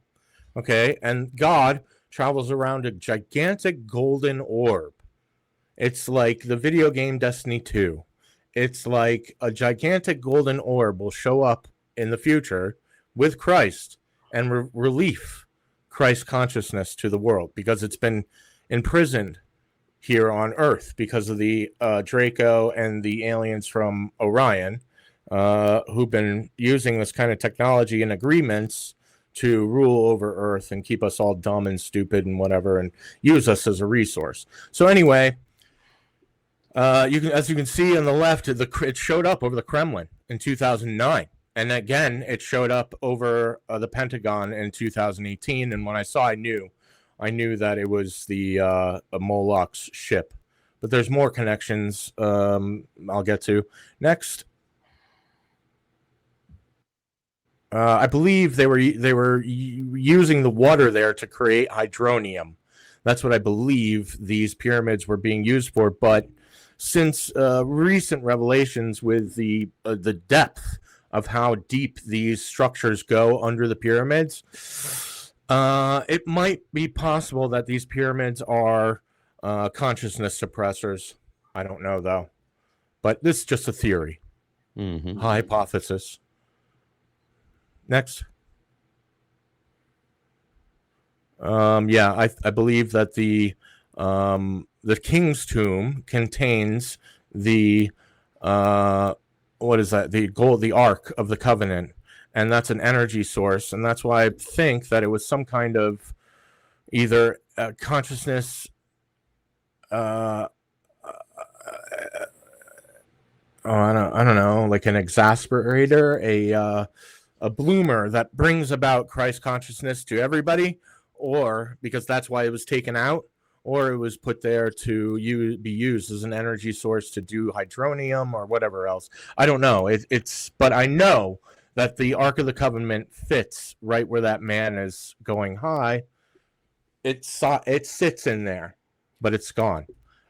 Okay, and God travels around a gigantic golden orb. It's like the video game Destiny 2. It's like a gigantic golden orb will show up in the future with Christ and relief Christ consciousness to the world, because it's been imprisoned here on Earth because of the Draco and the aliens from Orion, who've been using this kind of technology and agreements to rule over Earth and keep us all dumb and stupid and whatever, and use us as a resource. So anyway, as you can see on the left, it showed up over the Kremlin in 2009. And again, it showed up over the Pentagon in 2018. And when I saw, I knew that it was the Moloch's ship. But there's more connections I'll get to. Next. I believe they were using the water there to create hydronium. That's what I believe these pyramids were being used for. But since recent revelations with the depth of how deep these structures go under the pyramids, it might be possible that these pyramids are consciousness suppressors. I don't know, though. But this is just a theory. Mm-hmm. Hypothesis. Next. I believe that the king's tomb contains the what is that? The Ark of the Covenant, and that's an energy source, and that's why I think that it was some kind of either consciousness. I don't know, like an exasperator, a bloomer that brings about Christ consciousness to everybody, or because that's why it was taken out, or it was put there to be used as an energy source to do hydronium or whatever else. I don't know. But I know that the Ark of the Covenant fits right where that man is going high. It sits in there, but it's gone.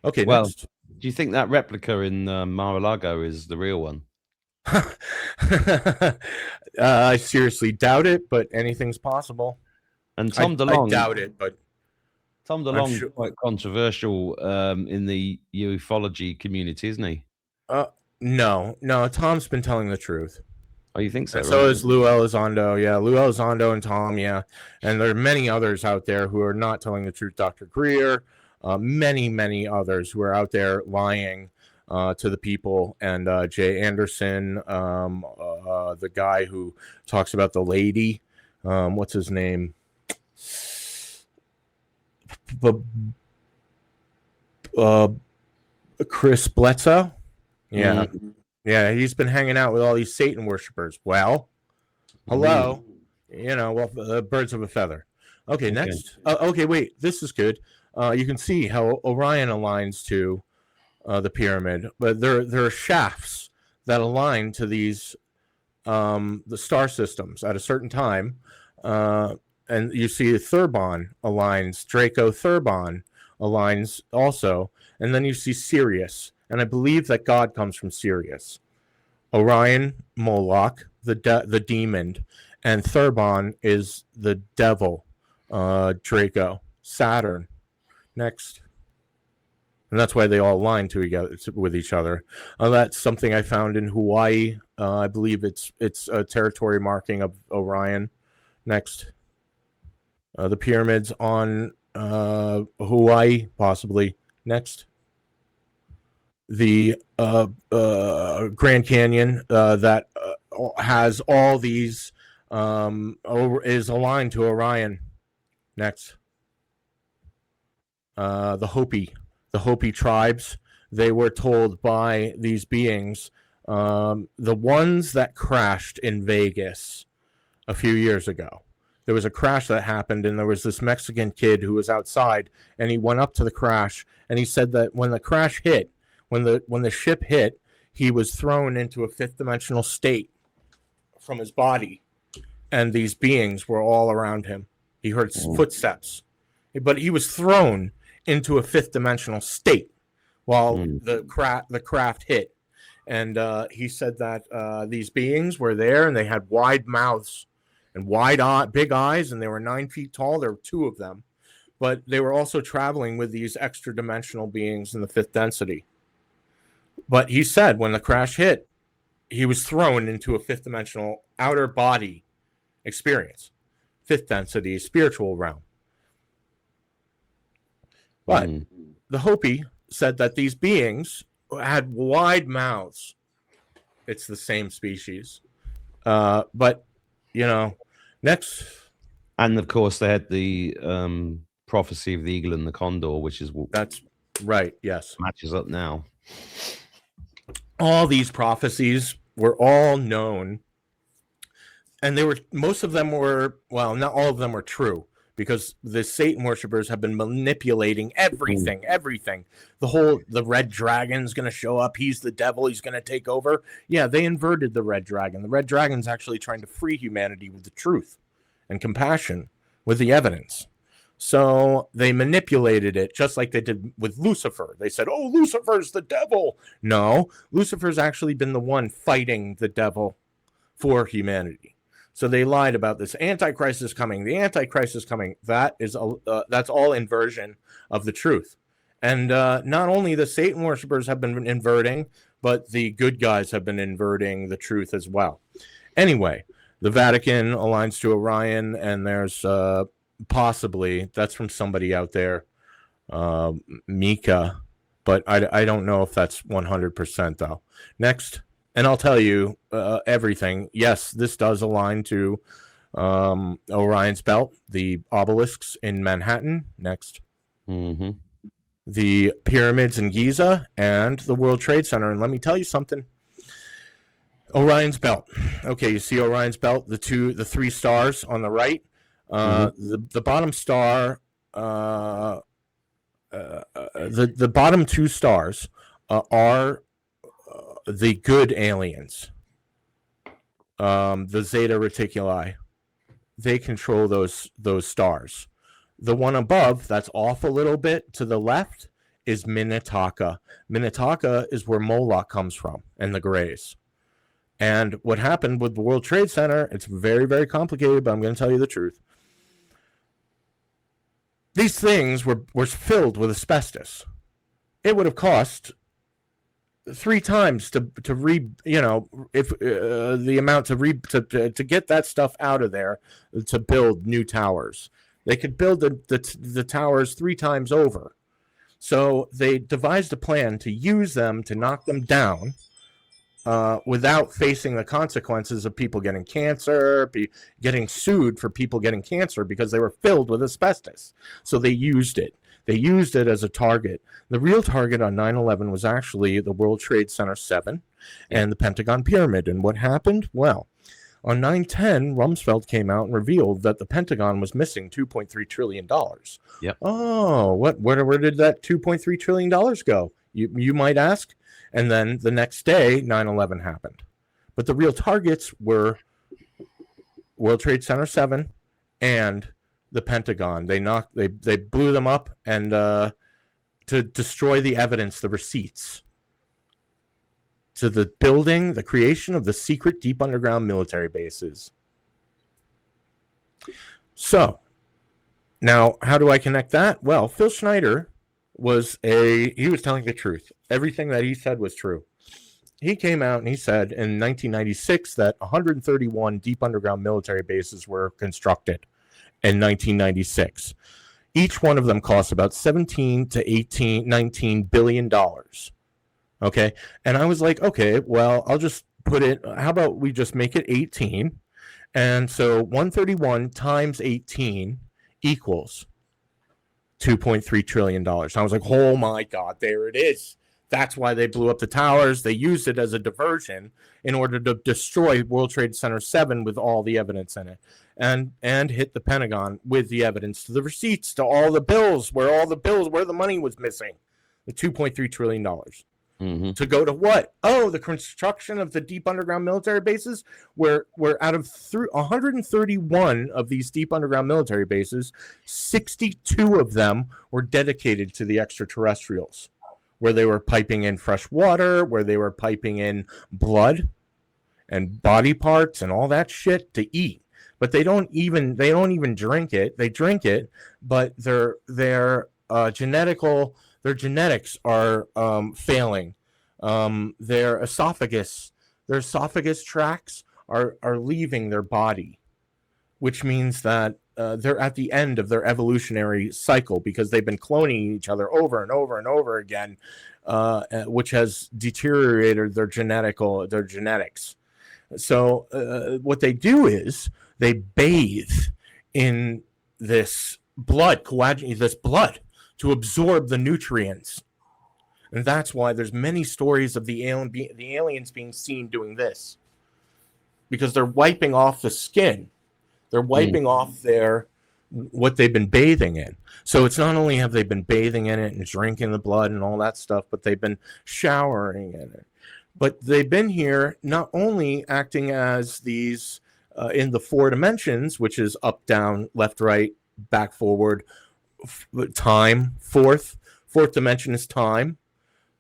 Okay, well, next. Do you think that replica in Mar-a-Lago is the real one? I seriously doubt it, but anything's possible. And Tom DeLonge, I doubt it, but Tom DeLonge is quite controversial in the ufology community, isn't he? No, Tom's been telling the truth. Oh, you think so? And so is Lou Elizondo. Yeah, Lou Elizondo and Tom, yeah. And there are many others out there who are not telling the truth. Dr. Greer, many others who are out there lying to the people. And Jay Anderson, the guy who talks about the lady, what's his name? Chris Bledsoe. Yeah. Mm-hmm. Yeah, he's been hanging out with all these Satan worshipers. Well, hello. Birds of a feather. Okay, next. Okay, wait. This is good. You can see how Orion aligns to the pyramid, but there are shafts that align to these the star systems at a certain time, and you see Thurbon aligns. Draco Thurbon aligns also, and then you see Sirius. And I believe that God comes from Sirius. Orion, Moloch, the demon, and Thurbon is the devil, Draco, Saturn. Next. And that's why they all align with each other. That's something I found in Hawaii. I believe it's a territory marking of Orion. Next. The pyramids on Hawaii, possibly. Next. The Grand Canyon that has all these is aligned to Orion. Next, the Hopi tribes they were told by these beings, the ones that crashed in Vegas a few years ago. There was a crash that happened, and there was this Mexican kid who was outside, and he went up to the crash, and he said that when the crash hit, when the ship hit, he was thrown into a fifth dimensional state from his body, and these beings were all around him. He heard footsteps, but he was thrown into a fifth dimensional state while the craft hit. And he said that these beings were there, and they had wide mouths and big eyes, and they were 9 feet tall. There were two of them, but they were also traveling with these extra dimensional beings in the fifth density. But he said when the crash hit, he was thrown into a fifth dimensional outer body experience, fifth density, spiritual realm. But the Hopi said that these beings had wide mouths. It's the same species. But, next. And of course, they had the prophecy of the eagle and the condor, which is that's right. Yes, matches up now. All these prophecies were all known, and most of them were, well, not all of them were true, because the Satan worshippers have been manipulating everything. The red dragon's going to show up. He's the devil. He's going to take over. Yeah, they inverted the red dragon. The red dragon's actually trying to free humanity with the truth and compassion, with the evidence. So they manipulated it just like they did with Lucifer. They said, oh, Lucifer's the devil. No, Lucifer's actually been the one fighting the devil for humanity. So they lied about this. Antichrist is coming. The Antichrist is coming. That's all inversion of the truth. And not only the Satan worshippers have been inverting, but the good guys have been inverting the truth as well. Anyway, the Vatican aligns to Orion, and there's possibly, that's from somebody out there, Mika, but I don't know if that's 100% though. Next. And I'll tell you everything. Yes, this does align to Orion's belt, the obelisks in Manhattan. Next. The pyramids in Giza, and the World Trade Center. And let me tell you something. Orion's belt. Okay, you see Orion's belt, the three stars on the right. The bottom star, the bottom two stars are the good aliens, the Zeta Reticuli. They control those stars. The one above, that's off a little bit to the left, is Minnetonka. Minnetonka is where Moloch comes from, and the Greys. And what happened with the World Trade Center, it's very, very complicated, but I'm going to tell you the truth. These things were filled with asbestos. It would have cost 3 times to the amount to get that stuff out of there to build new towers. They could build the towers 3 times over. So they devised a plan to use them to knock them down without facing the consequences of people getting cancer, getting sued for people getting cancer because they were filled with asbestos. So they used it. They used it as a target. The real target on 9/11 was actually the World Trade Center 7 and the Pentagon Pyramid. And what happened? Well, on 9/10, Rumsfeld came out and revealed that the Pentagon was missing $2.3 trillion. Yep. Oh, where did that $2.3 trillion go? You might ask. And then the next day, 9/11 happened. But the real targets were World Trade Center 7 and the Pentagon. They blew them up and to destroy the evidence, the receipts, to the building, the creation of the secret deep underground military bases. So now, how do I connect that? Well, Phil Schneider was telling the truth. Everything that he said was true. He came out and he said in 1996 that 131 deep underground military bases were constructed in 1996. Each one of them costs about 17 to 19 billion dollars. Okay. And I was like, okay, well, I'll just put it, how about we just make it 18? And so 131 times 18 equals $2.3 trillion. And I was like, oh my God, there it is. That's why they blew up the towers. They used it as a diversion in order to destroy World Trade Center 7 with all the evidence in it, and hit the Pentagon with the evidence, to the receipts, to all the bills, where the money was missing, the $2.3 trillion. To go to what? Oh, the construction of the deep underground military bases, where out of 131 of these deep underground military bases, 62 of them were dedicated to the extraterrestrials, where they were piping in fresh water, where they were piping in blood and body parts and all that shit to eat. But they don't even drink it. They drink it, but their genetics are failing. Their esophagus tracts are leaving their body, which means that they're at the end of their evolutionary cycle, because they've been cloning each other over and over and over again, which has deteriorated their genetics. So what they do is they bathe in this blood, to absorb the nutrients. And that's why there's many stories of the aliens being seen doing this, because they're wiping off the skin. They're wiping off what they've been bathing in. So it's not only have they been bathing in it and drinking the blood and all that stuff, but they've been showering in it. But they've been here not only acting as these in the 4 dimensions, which is up, down, left, right, back, forward, time. Fourth dimension is time.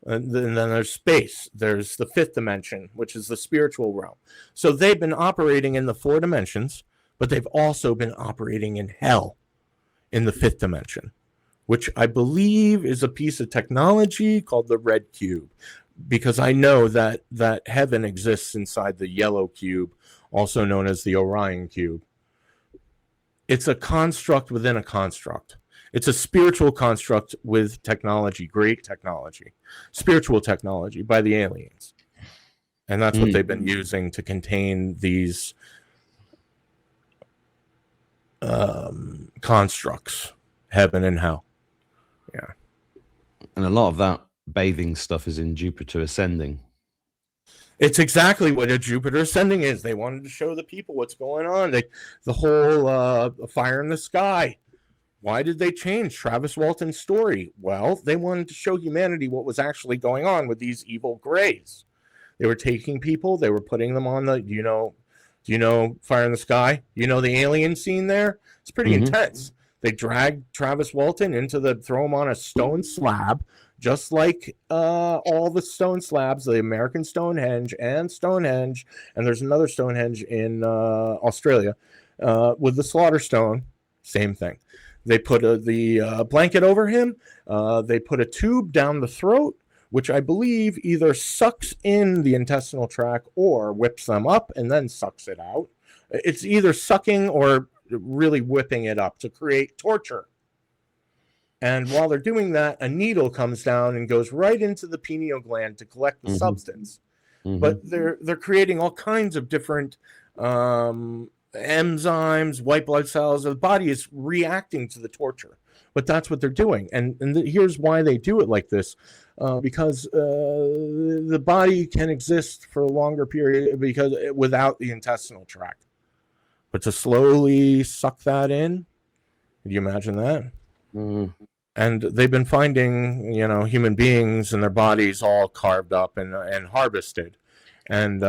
And then there's space. There's the 5th dimension, which is the spiritual realm. So they've been operating in the 4 dimensions, but they've also been operating in hell in the 5th dimension, which I believe is a piece of technology called the red cube, because I know that heaven exists inside the yellow cube, also known as the Orion cube. It's a construct within a construct. It's a spiritual construct with technology, great technology, spiritual technology by the aliens. And that's what they've been using to contain these constructs, heaven and hell. Yeah. And a lot of that bathing stuff is in Jupiter Ascending. It's exactly what a Jupiter Ascending is. They wanted to show the people what's going on. The whole fire in the sky. Why did they change Travis Walton's story? Well, they wanted to show humanity what was actually going on with these evil grays. They were taking people, they were putting them on the, do you know Fire in the Sky? You know the alien scene there? It's pretty intense. They dragged Travis Walton throw him on a stone slab, just like all the stone slabs, the American Stonehenge, and there's another Stonehenge in Australia with the Slaughter Stone, same thing. They put the blanket over him. They put a tube down the throat, which I believe either sucks in the intestinal tract or whips them up and then sucks it out. It's either sucking or really whipping it up to create torture. And while they're doing that, a needle comes down and goes right into the pineal gland to collect the substance. But they're creating all kinds of different enzymes, white blood cells. The body is reacting to the torture, but that's what they're doing. And here's why they do it like this, because the body can exist for a longer period without the intestinal tract. But to slowly suck that in, can you imagine that? And they've been finding, human beings and their bodies all carved up and harvested. And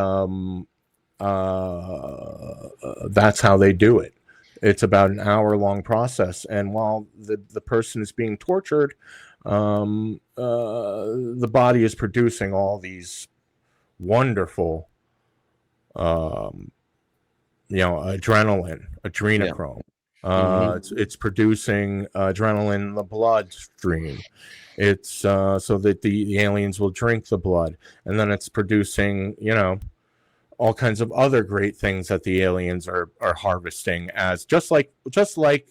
that's how they do it. It's about an hour-long process, and while the person is being tortured, the body is producing all these wonderful, adrenochrome. It's producing adrenaline in the bloodstream. It's so that the aliens will drink the blood, and then it's producing, all kinds of other great things that the aliens are harvesting, as just like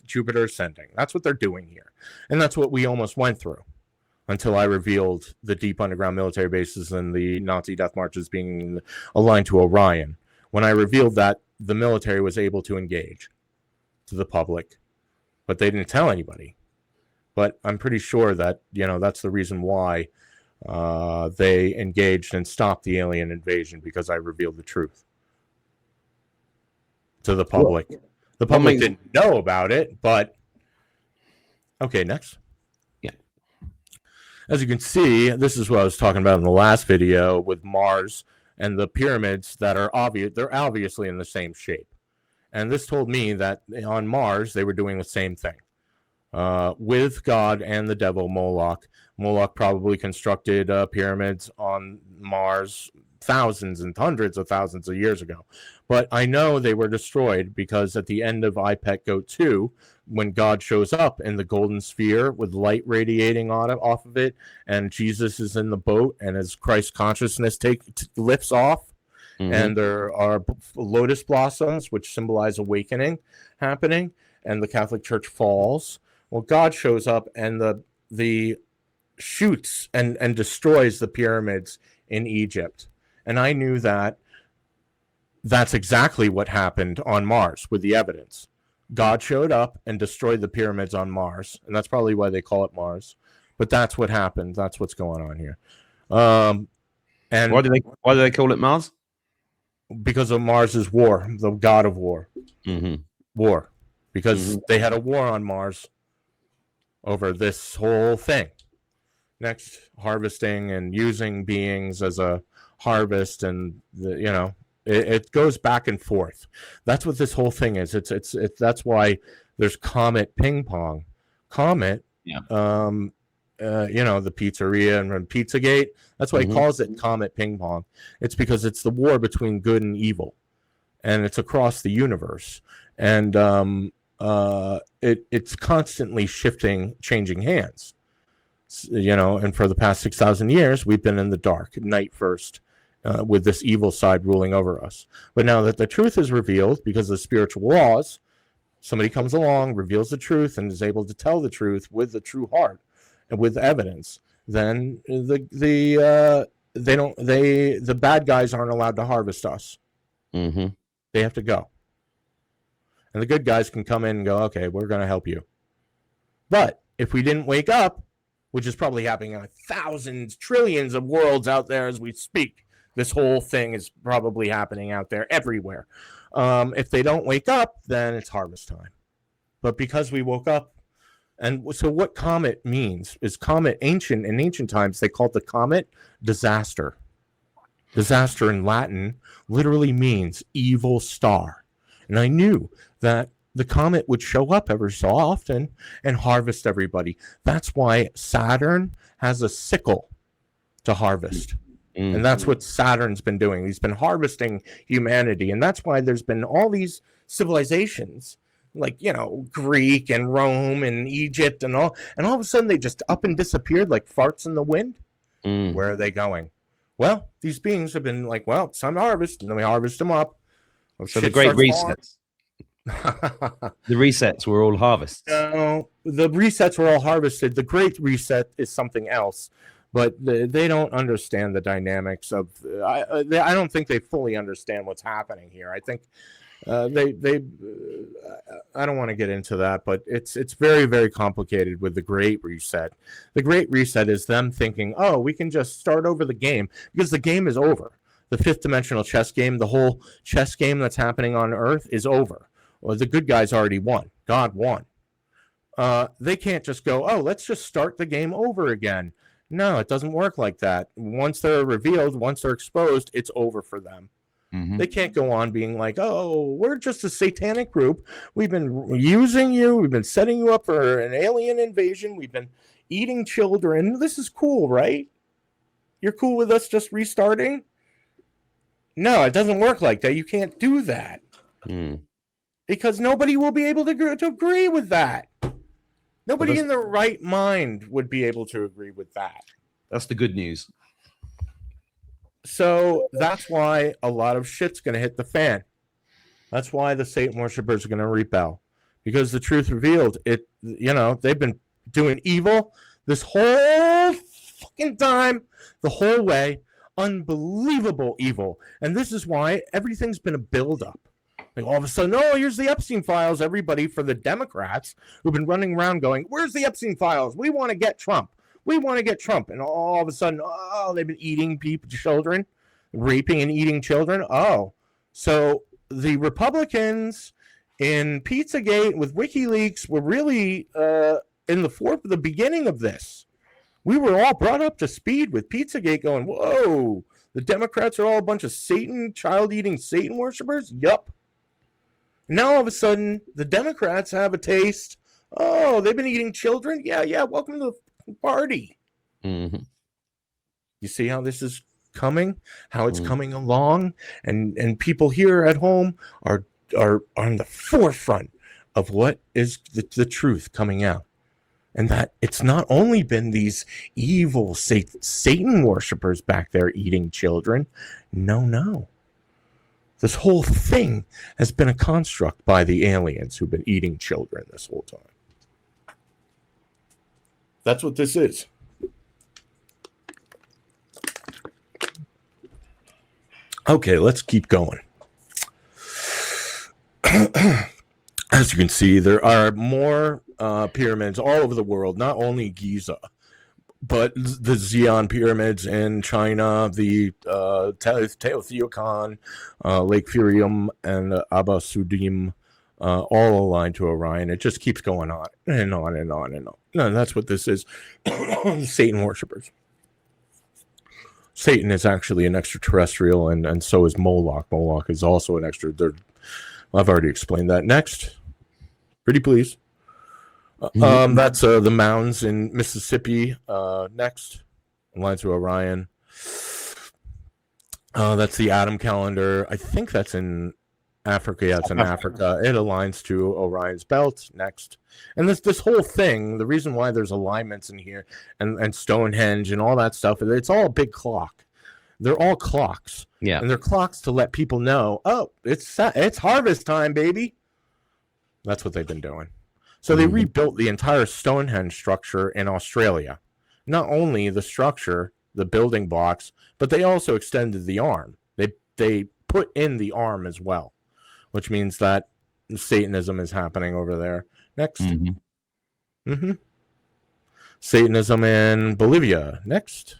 Jupiter Ascending. That's what they're doing here. And that's what we almost went through until I revealed the deep underground military bases and the Nazi death marches being aligned to Orion. When I revealed that, the military was able to engage to the public, but they didn't tell anybody. But I'm pretty sure that, that's the reason why they engaged and stopped the alien invasion because I revealed the truth to the public. The public didn't know about it, but okay, next. Yeah. As you can see, this is what I was talking about in the last video with Mars and the pyramids that are obvious. They're obviously in the same shape. And this told me that on Mars, they were doing the same thing with God and the devil, Moloch. Moloch probably constructed pyramids on Mars thousands and hundreds of thousands of years ago. But I know they were destroyed because at the end of iPet Goat 2, when God shows up in the golden sphere with light radiating off of it, and Jesus is in the boat, and as Christ consciousness lifts off, and there are lotus blossoms, which symbolize awakening happening, and the Catholic Church falls. Well, God shows up and the shoots and destroys the pyramids in Egypt. And I knew that that's exactly what happened on Mars with the evidence. God showed up and destroyed the pyramids on Mars, and that's probably why they call it Mars. But that's what happened. That's what's going on here. And why do they call it Mars? Because of Mars's war, the god of war. War. Because they had a war on Mars over this whole thing. Next, harvesting and using beings as a harvest, and it goes back and forth. That's what this whole thing is. It's that's why there's Comet ping pong. Comet, the pizzeria and Pizzagate. That's why he calls it Comet ping pong. It's because it's the war between good and evil, and it's across the universe, and it's constantly shifting, changing hands. And for the past 6,000 years, we've been in the dark, night first, with this evil side ruling over us. But now that the truth is revealed, because of spiritual laws, somebody comes along, reveals the truth, and is able to tell the truth with the true heart and with evidence. Then the bad guys aren't allowed to harvest us. They have to go, and the good guys can come in and go, okay, we're going to help you. But if we didn't wake up, which is probably happening on thousands, trillions of worlds out there as we speak. This whole thing is probably happening out there everywhere. If they don't wake up, then it's harvest time. But because we woke up, and so what comet means is comet in ancient times, they called the comet disaster. Disaster in Latin literally means evil star. And I knew that the comet would show up every so often and harvest everybody. That's why Saturn has a sickle to harvest. And that's what Saturn's been doing. He's been harvesting humanity. And that's why there's been all these civilizations, like, Greek and Rome and Egypt and all of a sudden they just up and disappeared like farts in the wind. Where are they going? Well, these beings have been like, well, it's time to harvest. And then we harvest them up. So the Great Resets. The resets were all harvests. No, the resets were all harvested. The Great Reset is something else, but they don't understand the dynamics of. I don't think they fully understand what's happening here. I think they. I don't want to get into that, but it's very, very complicated with the Great Reset. The Great Reset is them thinking, oh, we can just start over the game because the game is over. The fifth dimensional chess game, the whole chess game that's happening on Earth is over. Well, the good guys already won. God won. They can't just go, oh, let's just start the game over again. No, it doesn't work like that. Once they're revealed, once they're exposed, it's over for them. They can't go on being like, oh, we're just a satanic group. We've been using you. We've been setting you up for an alien invasion. We've been eating children. This is cool, right? You're cool with us just restarting? No, it doesn't work like that. You can't do that. Because nobody will be able to agree with that. Nobody in their right mind would be able to agree with that. That's the good news. So that's why a lot of shit's going to hit the fan. That's why the Satan worshipers are going to rebel. Because the truth revealed, they've been doing evil this whole fucking time, the whole way. Unbelievable evil. And this is why everything's been a buildup. Like all of a sudden, oh, here's the Epstein files. Everybody for the Democrats who've been running around going, where's the Epstein files? We want to get Trump. We want to get Trump. And all of a sudden, oh, they've been eating children, raping and eating children. Oh, so the Republicans in Pizzagate with WikiLeaks were really in the beginning of this. We were all brought up to speed with Pizzagate going, whoa, the Democrats are all a bunch of child-eating Satan worshipers? Yup. Now all of a sudden, the Democrats have a taste. Oh, they've been eating children? Yeah, welcome to the party. Mm-hmm. You see how this is coming? How it's coming along? And people here at home are on the forefront of what is the truth coming out. And that it's not only been these evil Satan worshipers back there eating children. No. This whole thing has been a construct by the aliens who've been eating children this whole time. That's what this is. Okay, let's keep going. As you can see, there are more pyramids all over the world, not only Giza, but the Xi'an pyramids in China, the Teotihuacan, Lake Furium, and Abba Sudim, all aligned to Orion. It just keeps going on and on and on and on. And that's what this is. Satan worshippers. Satan is actually an extraterrestrial, and so is Moloch. Moloch is also an extra. I've already explained that. Next. Pretty please. That's the mounds in Mississippi. Next. Lines to Orion. That's the Atom calendar. I think that's in Africa. Yeah, it's in Africa. It aligns to Orion's belt. Next. And this whole thing, the reason why there's alignments in here and Stonehenge and all that stuff, it's all a big clock. They're all clocks. Yeah. And they're clocks to let people know, oh, it's harvest time, baby. That's what they've been doing. So they rebuilt the entire Stonehenge structure in Australia. Not only the structure, the building blocks, but they also extended the arm. They put in the arm as well, which means that Satanism is happening over there. Next. Satanism in Bolivia. Next.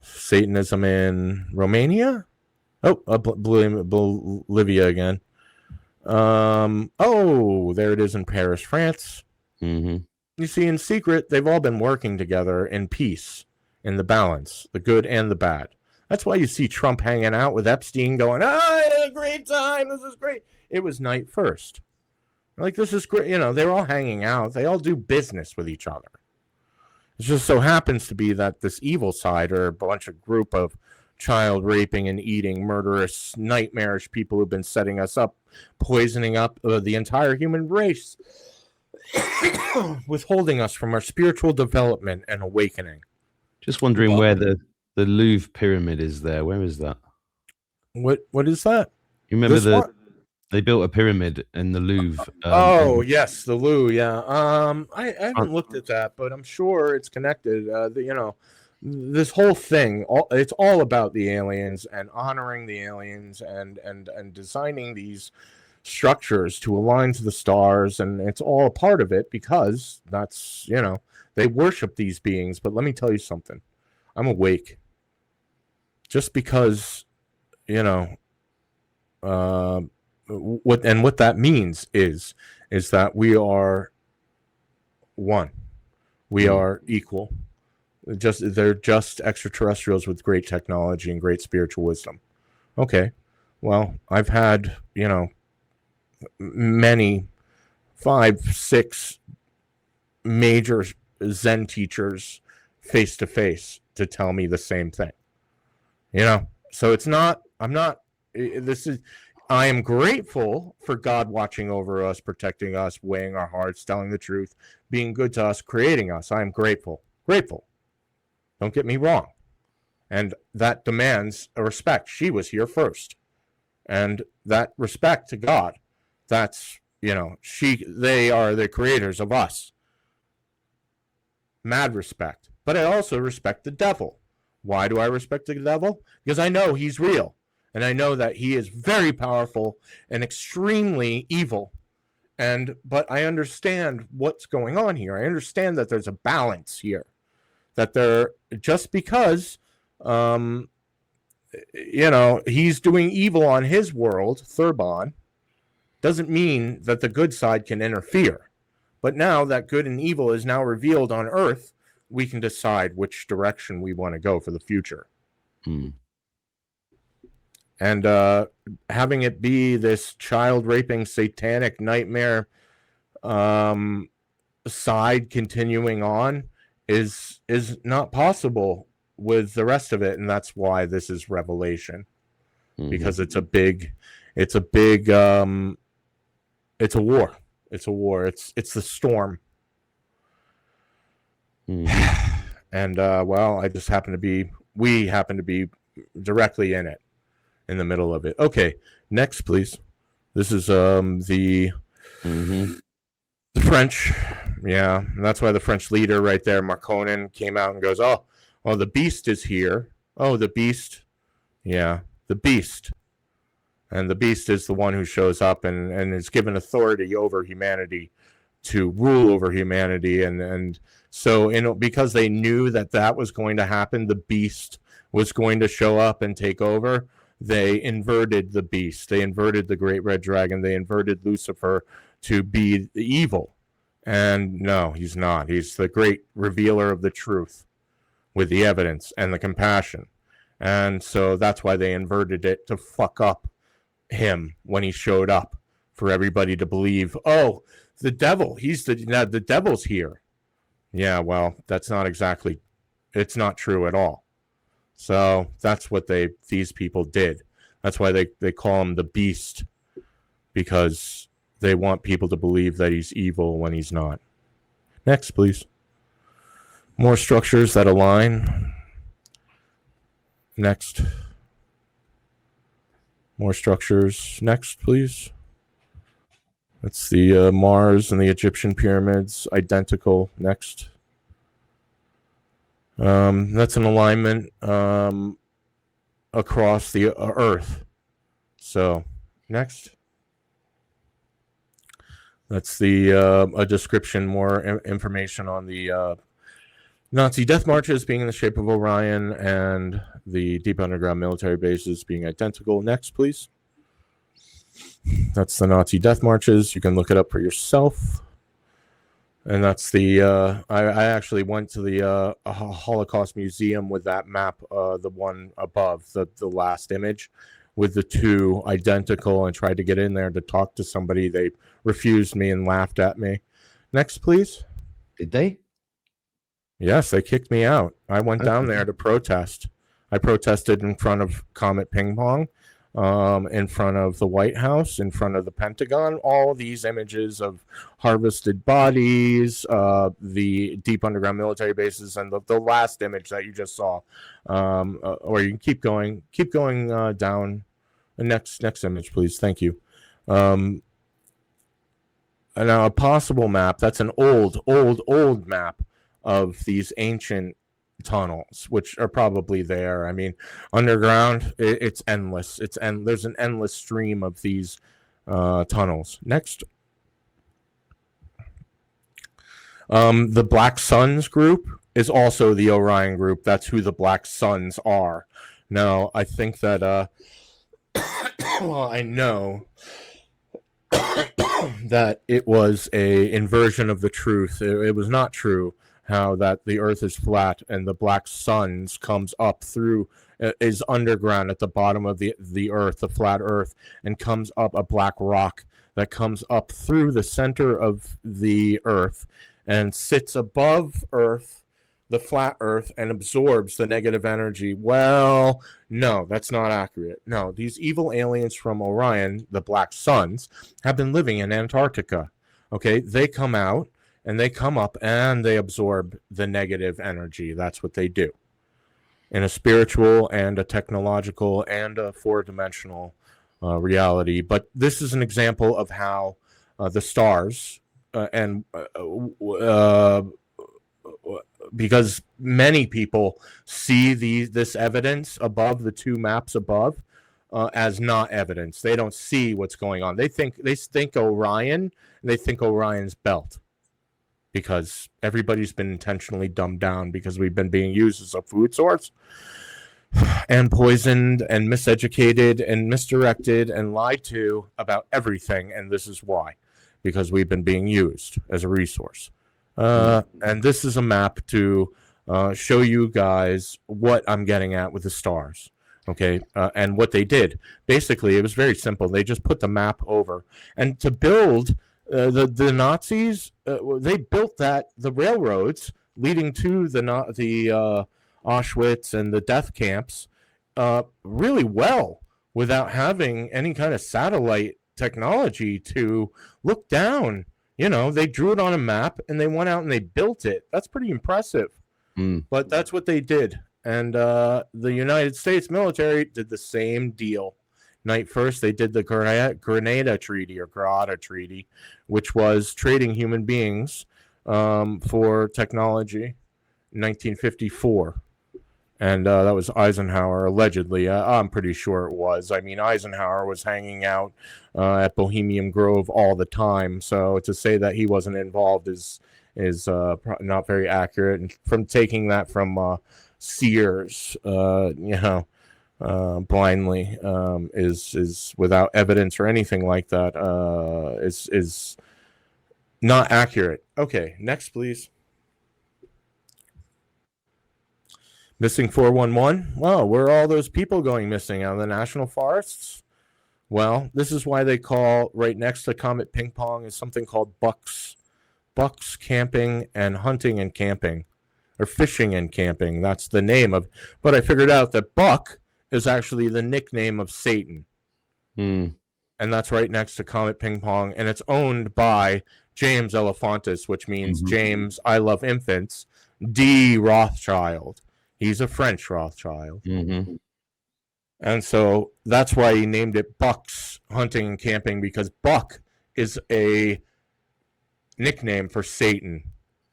Satanism in Romania. Oh, Bolivia again. There it is in Paris, France. You see, in secret, they've all been working together in peace, in the balance, the good and the bad. That's why you see Trump hanging out with Epstein going, I had a great time. This is great. It was night first. Like, this is great. You know, they're all hanging out. They all do business with each other. It just so happens to be that this evil side are a bunch of group of child raping and eating murderous, nightmarish people who've been setting us up, poisoning up the entire human race, withholding us from our spiritual development and awakening. Just wondering where the Louvre pyramid is there. Where is that? What is that? You remember they built a pyramid in the Louvre. Yes, the Louvre. Yeah. I haven't looked at that, but I'm sure it's connected. This whole thing, it's all about the aliens and honoring the aliens and designing these structures to align to the stars, and it's all a part of it because that's, they worship these beings. But let me tell you something. I'm awake. Just because, what that means is that we are one. We are equal. They're just extraterrestrials with great technology and great spiritual wisdom. Okay. Well, I've had, many 5, 6 major Zen teachers face to face to tell me the same thing. So I am grateful for God watching over us, protecting us, weighing our hearts, telling the truth, being good to us, creating us. I am grateful. Don't get me wrong. And that demands a respect. She was here first. And that respect to God, that's, they are the creators of us. Mad respect. But I also respect the devil. Why do I respect the devil? Because I know he's real. And I know that he is very powerful and extremely evil. But I understand what's going on here. I understand that there's a balance here. That there, just because he's doing evil on his world, Thurbon, doesn't mean that the good side can interfere. But now that good and evil is now revealed on Earth, we can decide which direction we want to go for the future. And having it be this child raping satanic nightmare side continuing on is not possible with the rest of it, and that's why this is Revelation, because it's a war. It's the storm. And we happen to be directly in it, in the middle of it. Okay, next please. This is the French. Yeah, and that's why the French leader right there, Marconin, came out and goes, oh, well, the beast is here. Oh, the beast. Yeah, the beast. And the beast is the one who shows up and is given authority over humanity to rule over humanity. And so because they knew that was going to happen, the beast was going to show up and take over, they inverted the beast. They inverted the great red dragon. They inverted Lucifer to be the evil. And no, he's not. He's the great revealer of the truth with the evidence and the compassion. And so that's why they inverted it, to fuck up him when he showed up, for everybody to believe, oh, the devil, the devil's here. Yeah, well, that's not exactly, it's not true at all. So that's what these people did. That's why they call him the beast, because they want people to believe that he's evil when he's not. Next, please. More structures that align. Next. More structures. Next, please. That's the Mars and the Egyptian pyramids. Identical. Next. That's an alignment across the Earth. So, next. That's a description, more information on the Nazi death marches being in the shape of Orion and the deep underground military bases being identical. Next, please. That's the Nazi death marches. You can look it up for yourself. And that's the I actually went to the Holocaust Museum with that map, the one above, the last image, with the two identical, and tried to get in there to talk to somebody. They refused me and laughed at me. Next, please. Did they? Yes, they kicked me out. I went down there to protest. I protested in front of Comet Ping Pong, in front of the White House, in front of the Pentagon. All these images of harvested bodies, the deep underground military bases, and the last image that you just saw. Or you can keep going down. Next image, please. Thank you. Now a possible map. That's an old map of these ancient tunnels, which are probably there. I mean, underground, it's endless. There's an endless stream of these tunnels. Next. The Black Suns group is also the Orion group. That's who the Black Suns are. Now, I think that well, I know that it was a inversion of the truth. It was not true how that the earth is flat and the black suns comes up through, is underground at the bottom of the earth, the flat earth, and comes up a black rock that comes up through the center of the earth and sits above earth, the flat earth, and absorbs the negative energy. Well, no, that's not accurate. No, these evil aliens from Orion, the Black Suns, have been living in Antarctica. Okay, they come out and they come up and they absorb the negative energy. That's what they do. In a spiritual and a technological and a four-dimensional reality. But this is an example of how the stars because many people see this evidence above the two maps above, as not evidence. They don't see what's going on. They think Orion, and they think Orion's belt, because everybody's been intentionally dumbed down because we've been being used as a food source and poisoned and miseducated and misdirected and lied to about everything. And this is why, because we've been being used as a resource. And this is a map to show you guys what I'm getting at with the stars. Okay. And what they did, basically, it was very simple. They just put the map over, and to build the Nazis, they built the railroads leading to the Auschwitz and the death camps really well, without having any kind of satellite technology to look down. You know, they drew it on a map and they went out and they built it. That's pretty impressive. But that's what they did. And the United States military did the same deal. Night first, they did the Grenada Treaty, which was trading human beings for technology in 1954. And that was Eisenhower, allegedly. I'm pretty sure it was. I mean, Eisenhower was hanging out at Bohemian Grove all the time. So to say that he wasn't involved is not very accurate. And from taking that from Sears, blindly, is without evidence or anything like that, is not accurate. Okay, next, please. Missing 411. Well, where are all those people going missing? Out of the national forests? Well, this is why they call right next to Comet Ping Pong is something called bucks. Bucks camping and hunting and camping, or fishing and camping. That's the name of. But I figured out that buck is actually the nickname of Satan. And that's right next to Comet Ping Pong, and it's owned by James Elephantis, which means James, I love infants, D. Rothschild. He's a French Rothschild. And so that's why he named it Bucks Hunting and Camping, because buck is a nickname for Satan.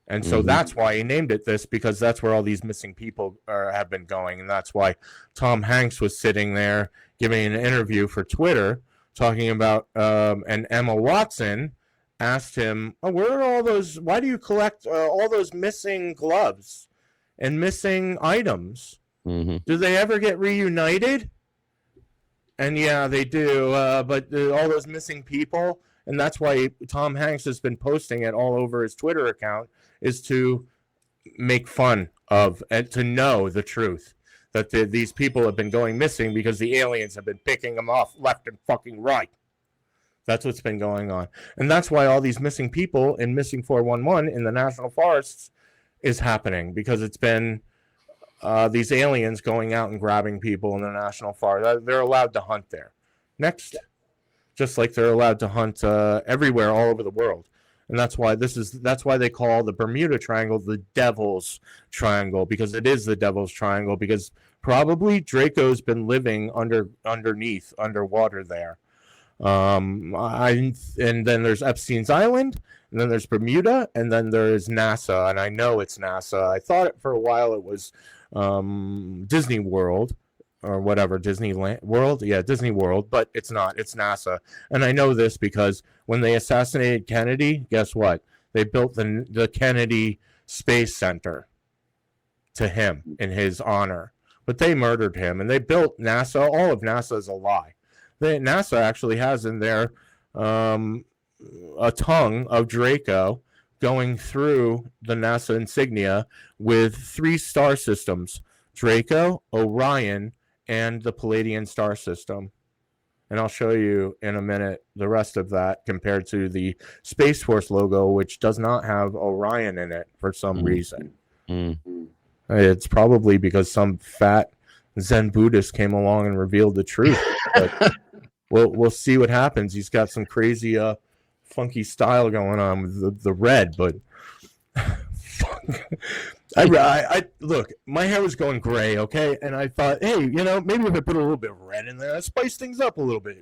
And so that's why he named it this, because that's where all these missing people have been going. And that's why Tom Hanks was sitting there giving an interview for Twitter talking about, and Emma Watson asked him, where are all those, why do you collect all those missing gloves and missing items? Do they ever get reunited? And yeah, they do. But all those missing people, and that's why Tom Hanks has been posting it all over his Twitter account, is to make fun of and to know the truth that these people have been going missing because the aliens have been picking them off left and fucking right. That's what's been going on. And that's why all these missing people in Missing 411 in the national forests is happening, because it's been these aliens going out and grabbing people in the national forest. They're allowed to hunt there. Next. Just like they're allowed to hunt everywhere all over the world. And that's why they call the Bermuda Triangle the Devil's Triangle, because it is the Devil's Triangle, because probably Draco's been living underwater there. And then there's Epstein's Island, and then there's Bermuda, and then there's NASA, and I know it's NASA. I thought it for a while it was Disney World or whatever, Disneyland World, yeah, Disney World, but it's not. It's NASA, and I know this because when they assassinated Kennedy, guess what? They built the Kennedy Space Center to him in his honor, but they murdered him, and they built NASA. All of NASA is a lie. NASA actually has in there a tongue of Draco going through the NASA insignia with 3 star systems: Draco, Orion, and the Palladian star system. And I'll show you in a minute the rest of that compared to the Space Force logo, which does not have Orion in it for some reason. It's probably because some fat Zen Buddhist came along and revealed the truth. But we'll see what happens. He's got some crazy funky style going on with the red, but I look, my hair was going gray, okay, and I thought, hey, maybe if I put a little bit of red in there, I spice things up a little bit,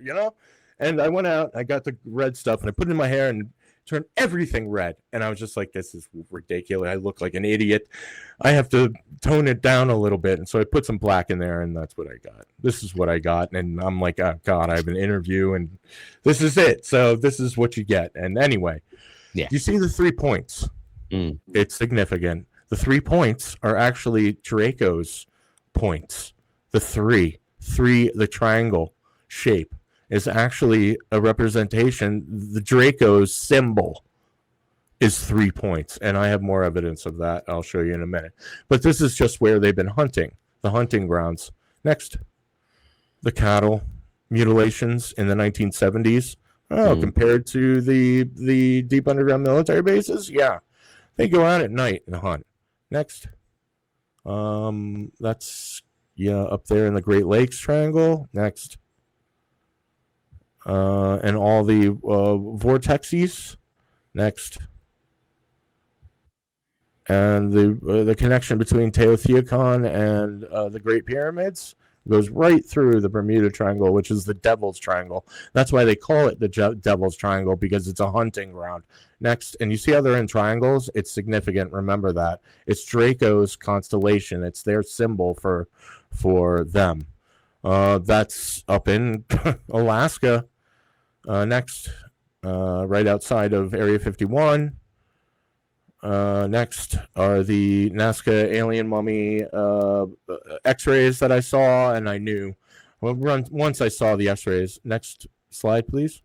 and I went out, I got the red stuff, and I put it in my hair, and turned everything red. And I was just like, this is ridiculous. I look like an idiot. I have to tone it down a little bit. And so I put some black in there, and that's what I got. This is what I got. And I'm like, oh, God, I have an interview, and this is it. So this is what you get. And anyway, you see the 3 points. It's significant. The 3 points are actually Draco's points. The triangle shape is actually a representation. The Draco's symbol is 3 points, and I have more evidence of that. I'll show you in a minute. But this is just where they've been hunting, the hunting grounds. Next, the cattle mutilations in the 1970s. Compared to the deep underground military bases, they go out at night and hunt. Next, that's up there in the Great Lakes Triangle. Next, and all the vortexes. Next, and the connection between Teotihuacan and the Great Pyramids goes right through the Bermuda Triangle, which is the Devil's Triangle. That's why they call it the Devil's Triangle, because it's a hunting ground. Next, and you see how they're in triangles? It's significant. Remember that. It's Draco's constellation. It's their symbol for them. That's up in Alaska. Next, right outside of Area 51. Next are the Nazca alien mummy x-rays that I saw, and I knew once I saw the x-rays. Next slide, please.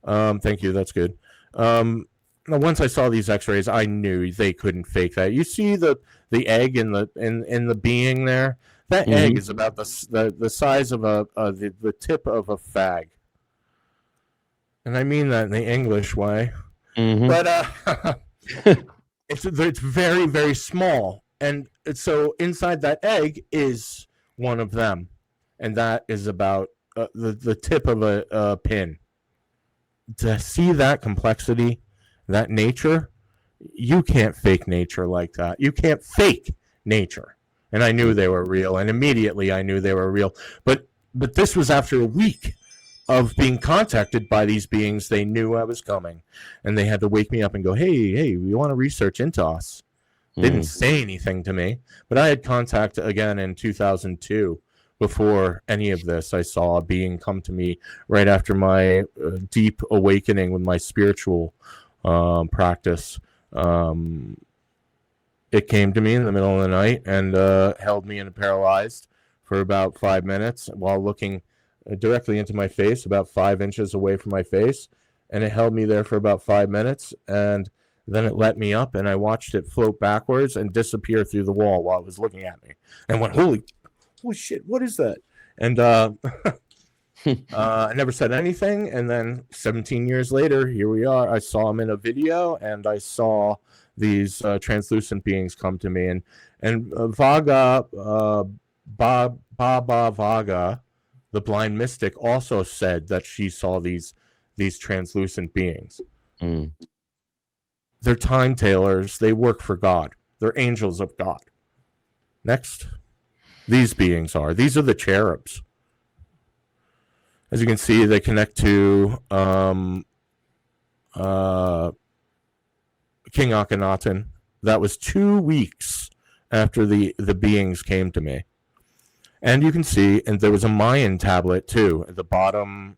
Thank you. That's good. Once I saw these x-rays, I knew they couldn't fake that. You see the egg in the being there? That egg is about the size of the tip of a fag. And I mean that in the English way. But it's very, very small. And so inside that egg is one of them. And that is about the tip of a pin. To see that complexity, that nature, you can't fake nature like that. You can't fake nature. And I knew they were real. And immediately I knew they were real. But this was after a week of being contacted by these beings. They knew I was coming, and they had to wake me up and go, hey, we want to research into us. They didn't say anything to me, but I had contact again in 2002. Before any of this, I saw a being come to me right after my deep awakening with my spiritual practice. It came to me in the middle of the night and held me in paralyzed for about 5 minutes while looking directly into my face, about 5 inches away from my face, and it held me there for about 5 minutes, and then it let me up, and I watched it float backwards and disappear through the wall while it was looking at me, and went, holy shit, what is that? And I never said anything, and then 17 years later, here we are. I saw him in a video, and I saw these translucent beings come to me, and Baba Vaga, the blind mystic, also said that she saw these translucent beings. They're time tailors. They work for God. They're angels of God. Next, these beings are. These are the cherubs. As you can see, they connect to King Akhenaten. That was 2 weeks after the beings came to me. And you can see, and there was a Mayan tablet too at the bottom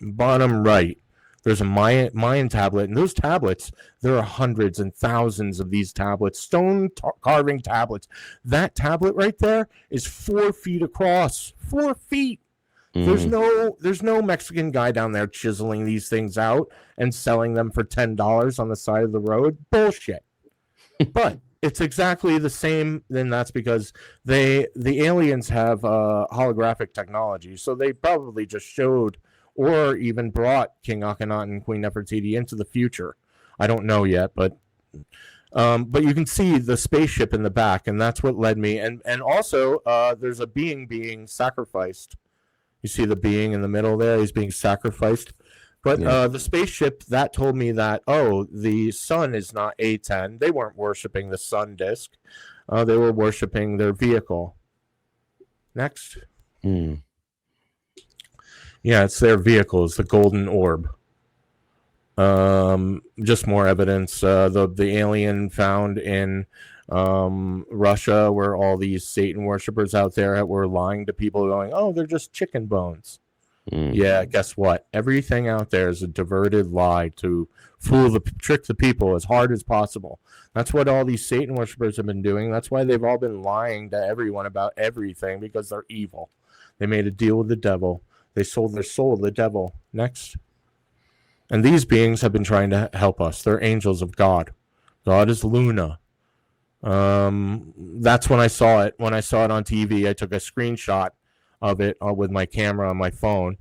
right. There's a Mayan tablet, and those tablets, there are hundreds and thousands of these tablets, stone carving tablets. That tablet right there is 4 feet across. 4 feet. There's no Mexican guy down there chiseling these things out and selling them for $10 on the side of the road. Bullshit. But it's exactly the same. Then that's because the aliens have holographic technology, so they probably just showed or even brought King Akhenaten and Queen Nefertiti into the future. I don't know yet, but you can see the spaceship in the back, and that's what led me. And also, there's a being sacrificed. You see the being in the middle there? He's being sacrificed. But the spaceship, that told me that, the sun is not A10. They weren't worshiping the sun disk. They were worshiping their vehicle. Next. Yeah, it's their vehicle. It's the golden orb. Just more evidence. The alien found in Russia, where all these Satan worshippers out there were lying to people, going, "Oh, they're just chicken bones." Yeah, guess what? Everything out there is a diverted lie to trick the people as hard as possible. That's what all these Satan worshippers have been doing. That's why they've all been lying to everyone about everything, because they're evil. They made a deal with the devil. They sold their soul to the devil. Next. And these beings have been trying to help us. They're angels of God. God is Luna. That's when I saw it. When I saw it on TV, I took a screenshot of it with my camera on my phone,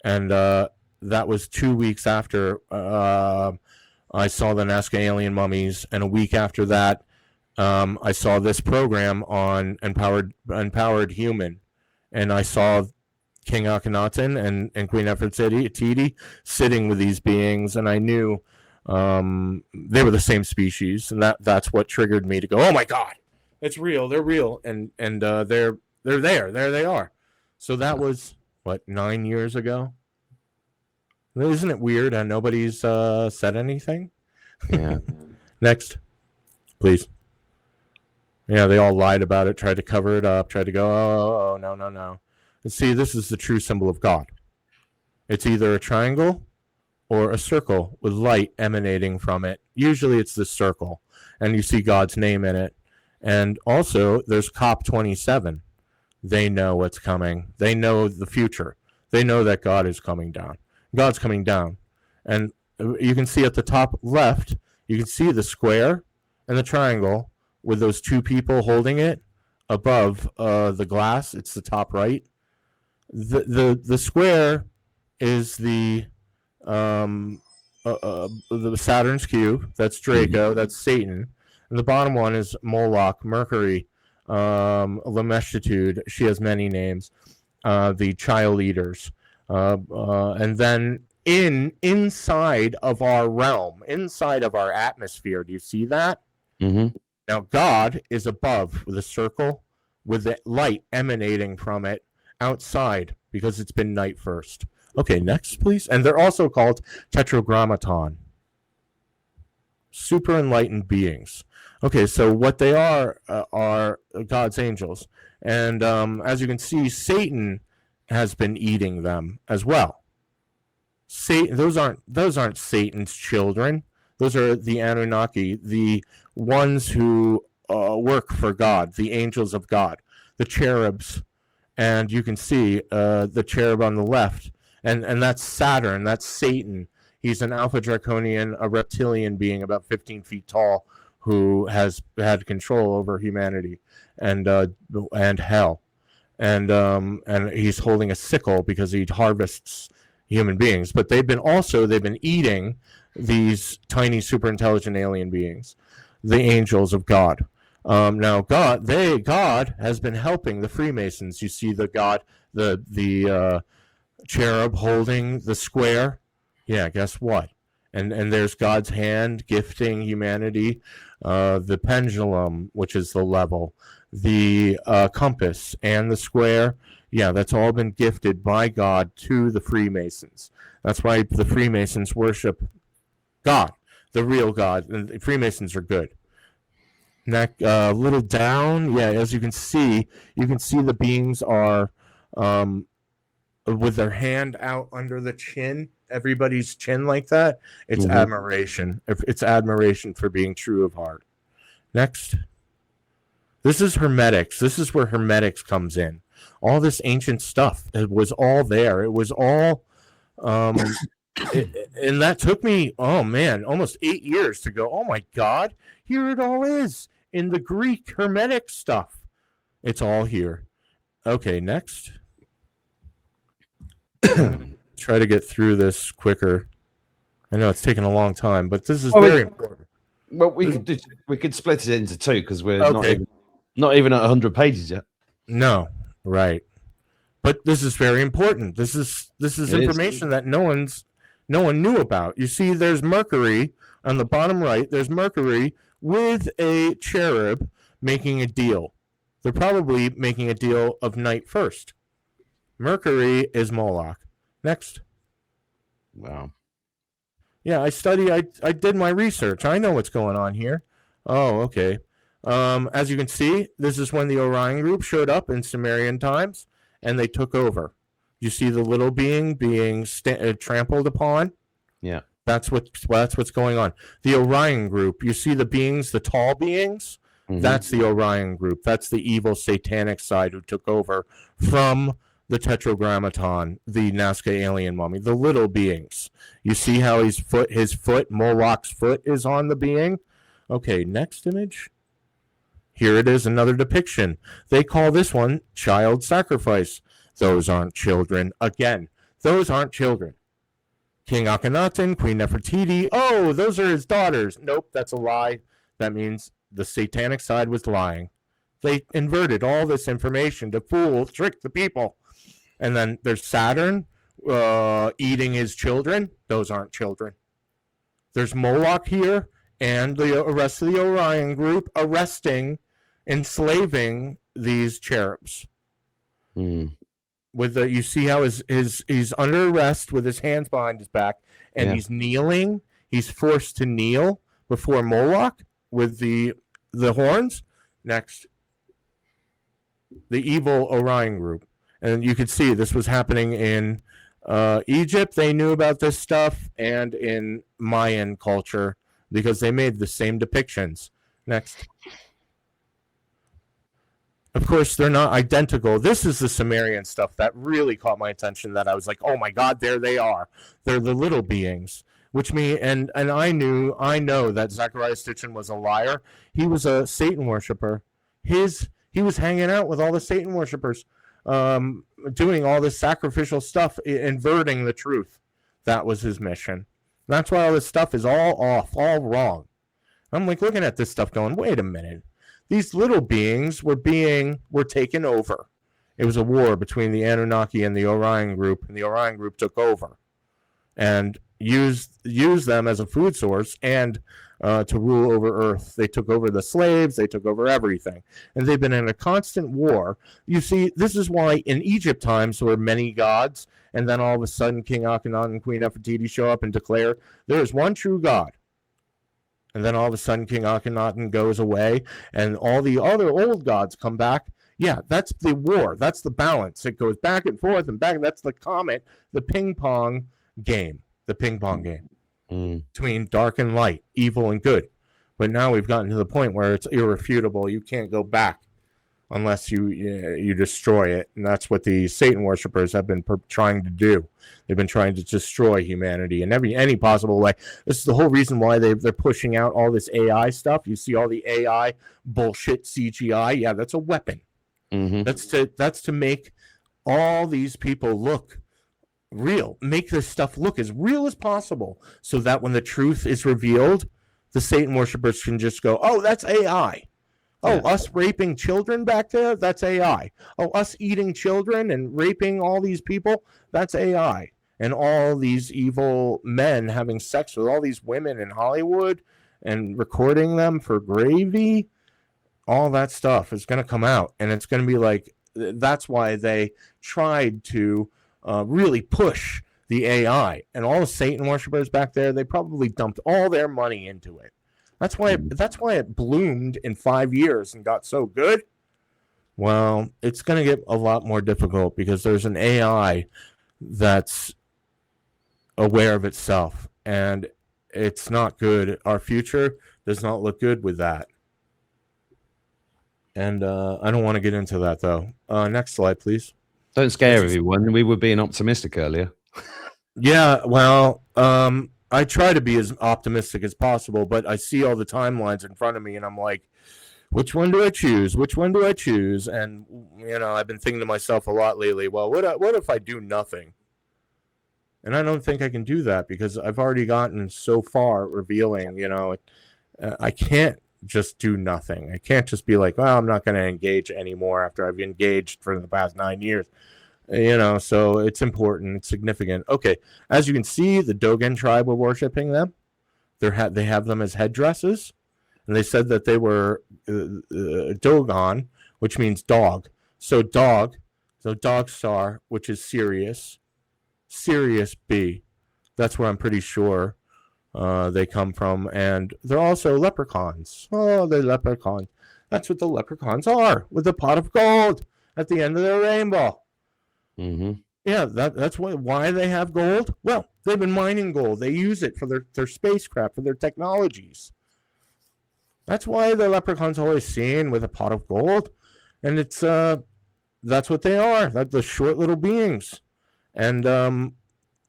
and that was 2 weeks after I saw the Nazca alien mummies, and a week after that, I saw this program on Empowered Human, and I saw King Akhenaten and Queen Nefertiti sitting with these beings, and I knew they were the same species, and that's what triggered me to go, "Oh my God, it's real! They're real!" And they're there. There they are. So that was what, 9 years ago. Isn't it weird? And nobody's said anything. Yeah. Next, please. Yeah, they all lied about it, tried to cover it up, tried to go, "Oh, no. See, this is the true symbol of God. It's either a triangle or a circle with light emanating from it. Usually it's the circle, and you see God's name in it. And also, there's COP27. They know what's coming. They know the future. They know that God is coming down. God's coming down. And you can see at the top left, you can see the square and the triangle with those two people holding it above the glass. It's the top right. The square is the Saturn's cube. That's Draco. That's Satan. And the bottom one is Moloch, Mercury, Lameshitude. She has many names. The child eaters, and then inside of our realm, inside of our atmosphere. Do you see that? Mm-hmm. Now God is above with a circle with the light emanating from it outside, because it's been night first. Okay, next, please. And they're also called Tetragrammaton, super enlightened beings. Okay, so what they are God's angels. And as you can see, Satan has been eating them as well. Those aren't Satan's children. Those are the Anunnaki, the ones who work for God, the angels of God, the cherubs. And you can see the cherub on the left, and that's Saturn. That's Satan. He's an Alpha Draconian, a reptilian being about 15 feet tall, who has had control over humanity and hell, and he's holding a sickle because he harvests human beings. But they've been eating these tiny super intelligent alien beings, the angels of God. Now God has been helping the Freemasons. You see the cherub holding the square. Yeah, guess what? And there's God's hand gifting humanity the pendulum, which is the level, the compass, and the square. Yeah, that's all been gifted by God to the Freemasons. That's why the Freemasons worship God, the real God. And the Freemasons are good. A little down, yeah, as you can see the beings are with their hand out under the chin, everybody's chin like that. It's admiration. It's admiration for being true of heart. Next. This is Hermetics. This is where Hermetics comes in. All this ancient stuff, it was all there. It was all and that took me, oh man, almost 8 years to go, oh my God, here it all is in the Greek Hermetic stuff. It's all here. Okay, next. Try to get through this quicker. I know it's taken a long time, but this is very important. Well, we could split it into two, because we're not even at 100 pages yet. No, right. But this is very important. This is information that no one knew about. You see, there's Mercury on the bottom right. There's Mercury with a cherub making a deal. They're probably making a deal of night first. Mercury is Moloch. Next. Wow. Yeah, I did my research. I know what's going on here. Oh, okay. As you can see, this is when the Orion group showed up in Sumerian times, and they took over. You see the little being being trampled upon. Yeah. That's what's going on. The Orion group. You see the beings, the tall beings. Mhm. That's the Orion group. That's the evil satanic side who took over from the Tetragrammaton, the Nazca alien mummy. The little beings. You see how his foot, Moloch's foot, is on the being. Okay, next image. Here it is, another depiction. They call this one child sacrifice. Those aren't children. Again, those aren't children. King Akhenaten, Queen Nefertiti. Oh, those are his daughters. Nope, that's a lie. That means the satanic side was lying. They inverted all this information to trick the people. And then there's Saturn eating his children. Those aren't children. There's Moloch here and the rest of the Orion group arresting, enslaving these cherubs. You see how he's under arrest with his hands behind his back, and he's kneeling. He's forced to kneel before Moloch with the horns. Next, the evil Orion group, and you could see this was happening in Egypt. They knew about this stuff, and in Mayan culture because they made the same depictions. Next. Of course, they're not identical. This is the Sumerian stuff that really caught my attention, that I was like, oh my God, there they are. They're the little beings, which and I know that Zecharia Sitchin was a liar. He was a Satan worshiper. He was hanging out with all the Satan worshipers, doing all this sacrificial stuff, inverting the truth. That was his mission. That's why all this stuff is all off, all wrong. I'm like looking at this stuff going, wait a minute. These little beings were taken over. It was a war between the Anunnaki and the Orion group, and the Orion group took over and used them as a food source and to rule over Earth. They took over the slaves. They took over everything. And they've been in a constant war. You see, this is why in Egypt times there were many gods, and then all of a sudden King Akhenaten and Queen Nefertiti show up and declare there is one true God. And then all of a sudden, King Akhenaten goes away, and all the other old gods come back. Yeah, that's the war. That's the balance. It goes back and forth and back. That's the comet, the ping pong game between dark and light, evil and good. But now we've gotten to the point where it's irrefutable. You can't go back unless you destroy it. And that's what the Satan worshipers have been trying to do. They've been trying to destroy humanity in any possible way. This is the whole reason why they're pushing out all this AI stuff. You see all the AI bullshit CGI. Yeah, that's a weapon. Mm-hmm. That's to make all these people look real. Make this stuff look as real as possible, so that when the truth is revealed, the Satan worshipers can just go, "Oh, that's AI." Oh, us raping children back there? That's AI. Oh, us eating children and raping all these people? That's AI. And all these evil men having sex with all these women in Hollywood and recording them for gravy, all that stuff is going to come out. And it's going to be like, that's why they tried to really push the AI. And all the Satan worshipers back there, they probably dumped all their money into it. That's why it bloomed in 5 years and got so good. Well, it's going to get a lot more difficult because there's an AI that's aware of itself, and it's not good. Our future does not look good with that. And I don't want to get into that, though. Next slide, please. Don't scare everyone. We were being optimistic earlier. Yeah, well, I try to be as optimistic as possible, but I see all the timelines in front of me, and I'm like, which one do I choose? Which one do I choose? And, I've been thinking to myself a lot lately, well, what if I do nothing? And I don't think I can do that because I've already gotten so far revealing, I can't just do nothing. I can't just be like, well, I'm not going to engage anymore after I've engaged for the past 9 years. So it's important, it's significant. Okay, as you can see, the Dogon tribe were worshiping them. They have them as headdresses, and they said that they were Dogon, which means dog. So dog star, which is Sirius B. That's where I'm pretty sure they come from, and they're also leprechauns. Oh, they're leprechauns. That's what the leprechauns are, with a pot of gold at the end of their rainbow. Mm-hmm. Yeah, that's why they have gold. Well, they've been mining gold. They use it for their spacecraft, for their technologies. That's why the leprechaun's always seen with a pot of gold, and it's that's what they are. That's the short little beings. And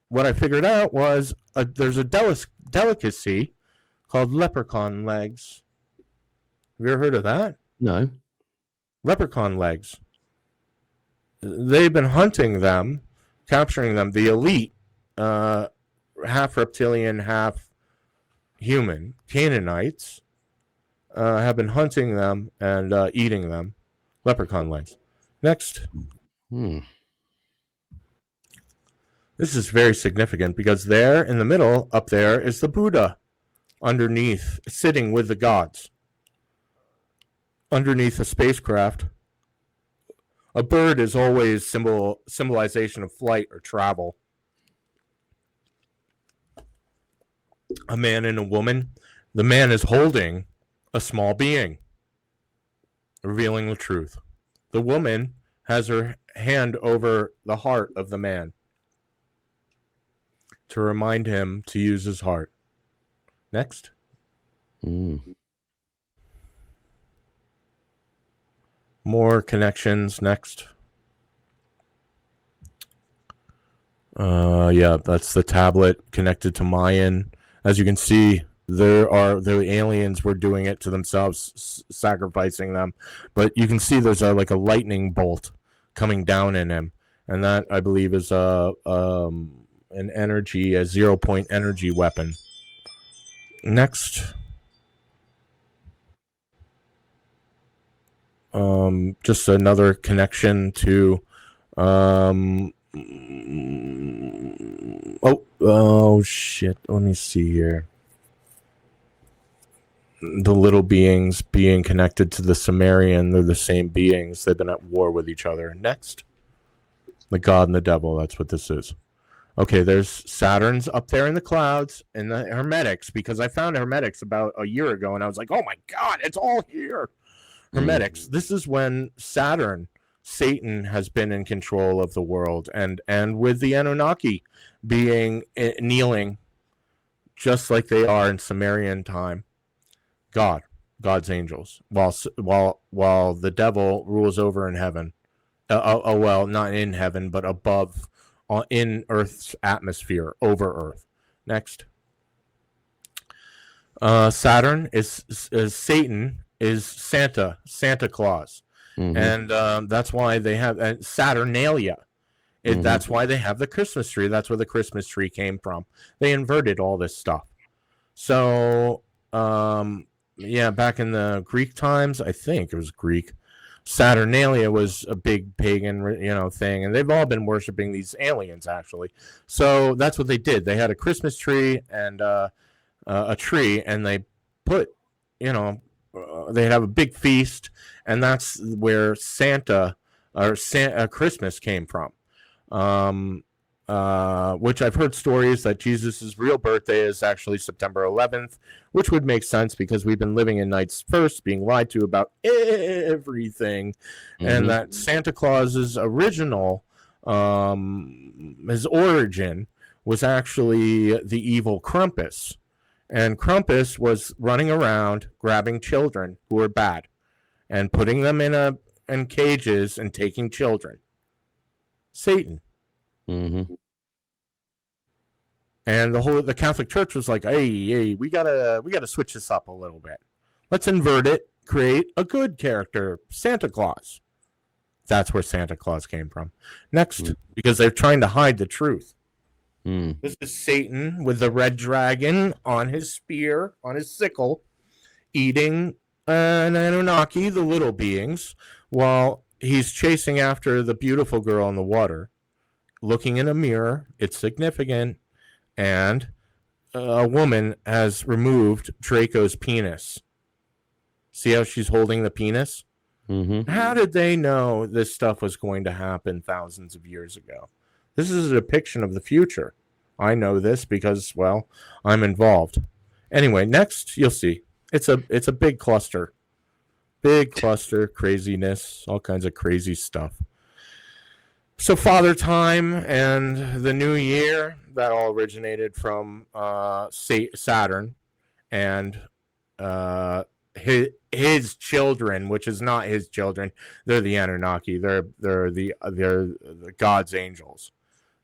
what I figured out was there's a delicacy called leprechaun legs. Have you ever heard of that? No. Leprechaun legs. They've been hunting them, capturing them. The elite, half reptilian, half human Canaanites, have been hunting them and eating them. Leprechaun legs. Next. This is very significant because there in the middle, up there, is the Buddha underneath, sitting with the gods. Underneath a spacecraft. A bird is always symbolization of flight or travel. A man and a woman. The man is holding a small being, revealing the truth. The woman has her hand over the heart of the man to remind him to use his heart. Next. More connections. Next. Yeah, that's the tablet connected to Mayan. As you can see, the aliens were doing it to themselves, sacrificing them. But you can see there's like a lightning bolt coming down in him, and that I believe is a 0-point energy weapon. Next. Just another connection to oh shit, let me see here. The little beings being connected to the Sumerian, they're the same beings. They've been at war with each other. Next. The God and the devil, that's what this is. Okay, there's Saturn's up there in the clouds and the Hermetics, because I found Hermetics about a year ago and I was like, oh my God, it's all here. Hermetics. This is when Saturn, Satan, has been in control of the world, and with the Anunnaki being kneeling just like they are in Sumerian time. God's angels, while the devil rules over in heaven. Well, not in heaven, but above, in Earth's atmosphere, over Earth. Next. Saturn is Satan. Is Santa Claus. And that's why they have Saturnalia. That's why they have the Christmas tree. That's where the Christmas tree came from. They inverted all this stuff. So yeah, back in the Greek times, I think it was Greek, Saturnalia was a big pagan thing, and they've all been worshiping these aliens actually. So that's what they did. They had a Christmas tree and a tree, and they put they'd have a big feast, and that's where Santa or Christmas came from. Which I've heard stories that Jesus' real birthday is actually September 11th, which would make sense because we've been living in nights first, being lied to about everything, and that Santa Claus's original, his origin was actually the evil Krampus. And Krampus was running around grabbing children who were bad and putting them in cages and taking children. Satan. And the Catholic Church was like, hey, we gotta switch this up a little bit. Let's invert it, create a good character, Santa Claus. That's where Santa Claus came from. Next, because they're trying to hide the truth. This is Satan with the red dragon on his spear, on his sickle, eating an Anunnaki, the little beings, while he's chasing after the beautiful girl in the water, looking in a mirror. It's significant. And a woman has removed Draco's penis. See how she's holding the penis? How did they know this stuff was going to happen thousands of years ago? This is a depiction of the future. I know this because, well, I'm involved. Anyway, next you'll see. It's a big cluster. Big cluster, craziness, all kinds of crazy stuff. So Father Time and the New Year, that all originated from Saturn and his children, which is not his children. They're the Anunnaki. They're the God's angels.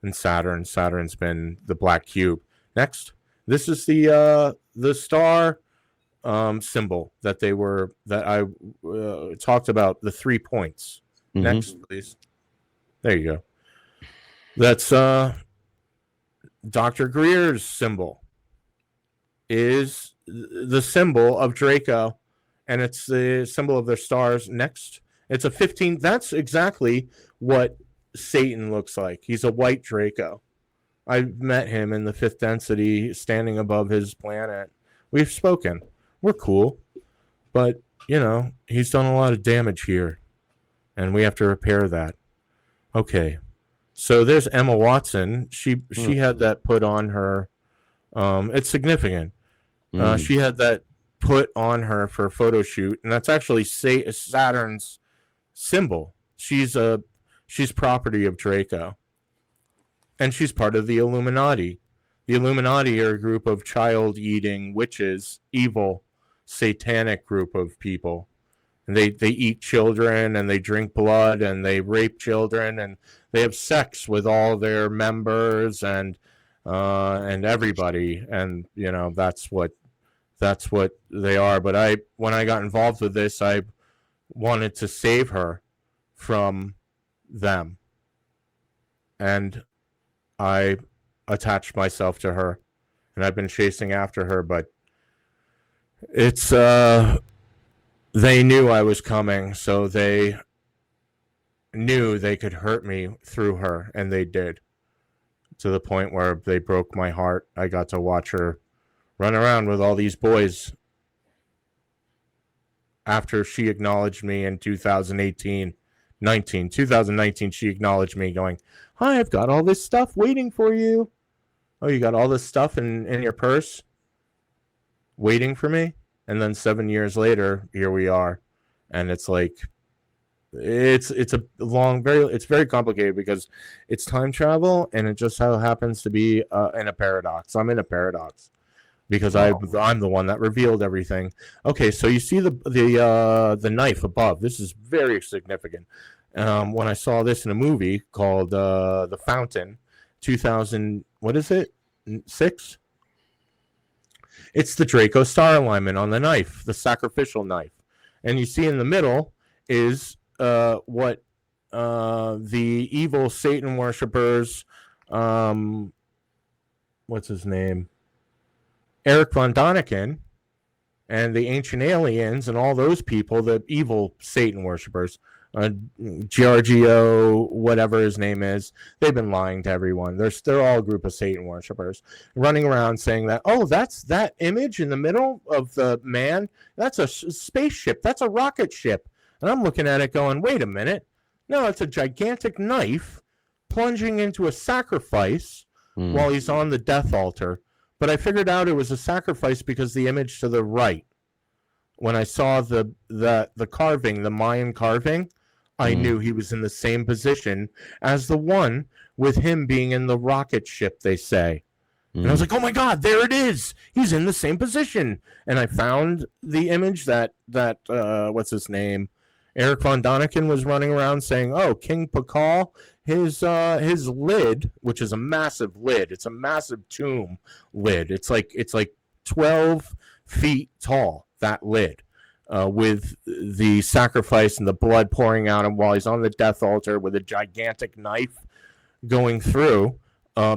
And Saturn's been the black cube. Next, this is the star symbol that I talked about, the 3 points. Mm-hmm. Next, please. There you go. That's Dr. Greer's symbol. Is the symbol of Draco, and it's the symbol of their stars. Next, it's a 15. That's exactly what Satan looks like. He's a white Draco. I've met him in the 5th density, standing above his planet. We've spoken. We're cool, but he's done a lot of damage here, and we have to repair that. Okay, so there's Emma Watson. She had that put on her. It's significant. She had that put on her for a photo shoot, and that's actually Saturn's symbol. She's property of Draco, and she's part of the Illuminati. The Illuminati are a group of child-eating witches, evil, satanic group of people. And they eat children, and they drink blood, and they rape children, and they have sex with all their members and everybody, and that's what they are. But when I got involved with this, I wanted to save her from them, and I attached myself to her, and I've been chasing after her, but it's they knew I was coming, so they knew they could hurt me through her, and they did, to the point where they broke my heart. I got to watch her run around with all these boys after she acknowledged me in 2019, she acknowledged me going, "Hi, I've got all this stuff waiting for you." "Oh, you got all this stuff in your purse waiting for me?" And then 7 years later, here we are. And it's like, it's very complicated, because it's time travel, and it just so happens to be in a paradox. I'm in a paradox because I'm the one that revealed everything. Okay, so you see the knife above. This is very significant. When I saw this in a movie called The Fountain, 2000, what is it? 6? It's the Draco star alignment on the knife, the sacrificial knife. And you see in the middle is what the evil Satan worshippers, what's his name? Eric von Daniken, and the ancient aliens, and all those people, the evil Satan worshippers, Giorgio, whatever his name is, they've been lying to everyone. They're all a group of Satan worshippers running around saying that, oh, that's that image in the middle of the man. That's a spaceship. That's a rocket ship. And I'm looking at it going, wait a minute. No, it's a gigantic knife plunging into a sacrifice while he's on the death altar. But I figured out it was a sacrifice because the image to the right, when I saw the carving, the Mayan carving, I knew he was in the same position as the one with him being in the rocket ship, they say. And I was like, oh my God, there it is. He's in the same position. And I found the image that what's his name? Eric von Daniken was running around saying, oh, King Pakal, his lid, which is a massive lid. It's a massive tomb lid. It's like 12 feet tall, that lid. With the sacrifice and the blood pouring out, and while he's on the death altar with a gigantic knife going through,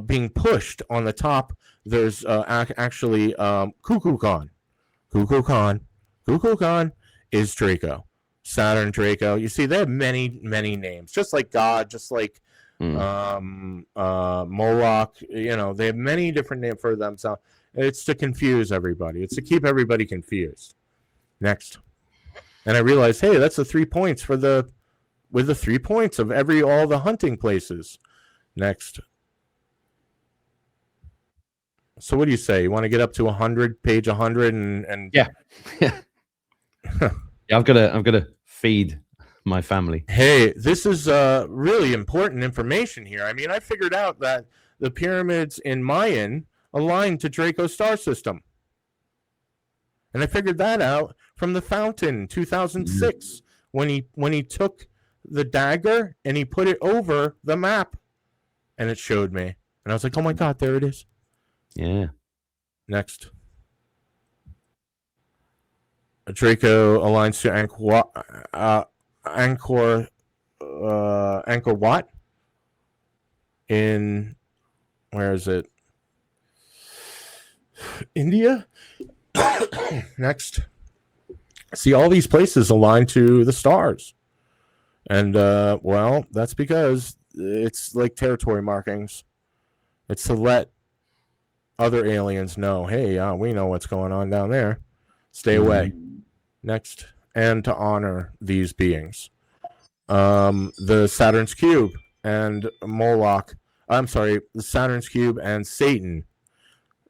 being pushed on the top, there's actually Cuckoo Khan. Cuckoo Khan is Draco. Saturn Draco. You see, they have many, many names, just like God, just like Moloch. They have many different names for them. So it's to confuse everybody. It's to keep everybody confused. Next. And I realized, hey, that's the 3 points with the 3 points of all the hunting places. Next. So what do you say? You want to get up to 100, page 100, and Yeah. Yeah, I've got to feed my family. Hey, this is really important information here. I mean, I figured out that the pyramids in Mayan aligned to Draco's star system. And I figured that out from the fountain in 2006 when he took the dagger and he put it over the map and it showed me. And I was like, "Oh my god, there it is." Yeah. Next. Draco aligns to Angkor Wat in, where is it? India. Next. See, all these places align to the stars. And well, that's because it's like territory markings. It's to let other aliens know, hey, we know what's going on down there. Stay away. Next. And to honor these beings. The Saturn's Cube and Moloch. I'm sorry, the Saturn's Cube and Satan.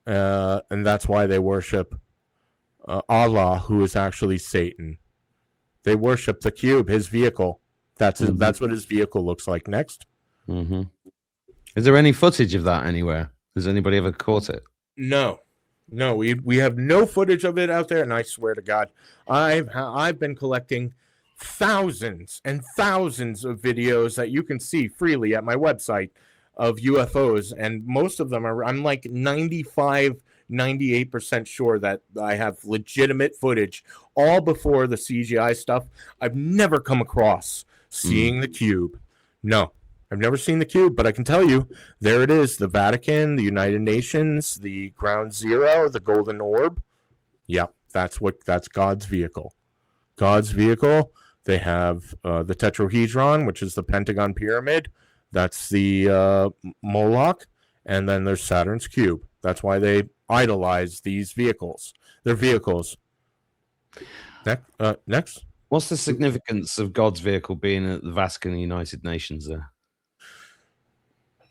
And that's why they worship Allah, who is actually Satan. They worship the cube, his vehicle. That's what his vehicle looks like. Next. Mm-hmm. Is there any footage of that anywhere? Has anybody ever caught it? No, we have no footage of it out there, and I swear to God, I've been collecting thousands and thousands of videos that you can see freely at my website of UFOs, and most of them are, I'm like 98% sure that I have legitimate footage, all before the CGI stuff. I've never come across seeing the cube. No, I've never seen the cube, but I can tell you, there it is, the Vatican, the United Nations, the Ground Zero, the Golden Orb. Yep, that's God's vehicle. God's vehicle. They have the tetrahedron, which is the Pentagon Pyramid. That's the Moloch. And then there's Saturn's Cube. That's why they idolize these vehicles. They're vehicles. Next. What's the significance of God's vehicle being at the Vatican and United Nations there?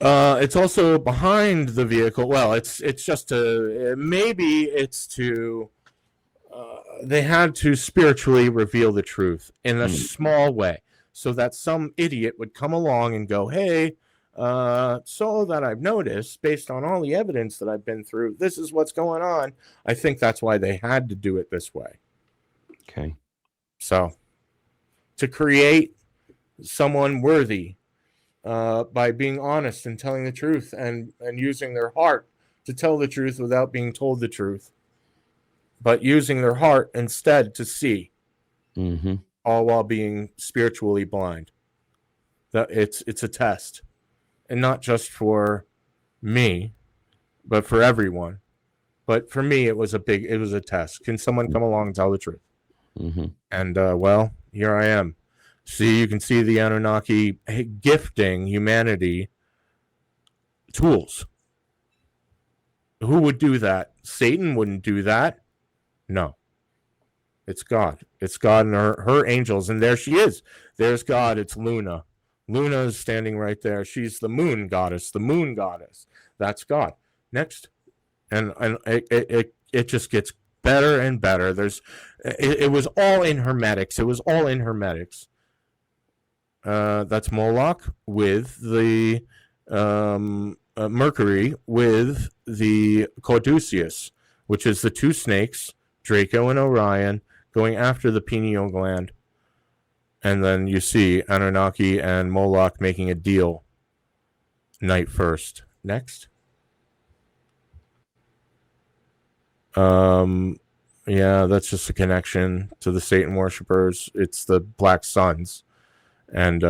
It's also behind the vehicle. Well, it's just maybe it's to they had to spiritually reveal the truth in a small way, so that some idiot would come along and go, "Hey, so that I've noticed, based on all the evidence that I've been through, this is what's going on." I think that's why they had to do it this way. Okay. So, to create someone worthy by being honest and telling the truth and using their heart to tell the truth without being told the truth, but using their heart instead to see, all while being spiritually blind. That it's a test, and not just for me, but for everyone. But for me, it was a test. Can someone come along and tell the truth? And well, here I am. See, you can see the Anunnaki gifting humanity tools. Who would do that? Satan wouldn't do that. No. It's God. It's God and her angels. And there she is. There's God. It's Luna. Luna is standing right there. She's the moon goddess. The moon goddess. That's God. Next. And it just gets better and better. It was all in hermetics. It was all in hermetics. That's Moloch with the Mercury with the Caduceus, which is the two snakes, Draco and Orion, going after the pineal gland. And then you see Anunnaki and Moloch making a deal night first. Next. Yeah, that's just a connection to the Satan worshippers. It's the Black Suns and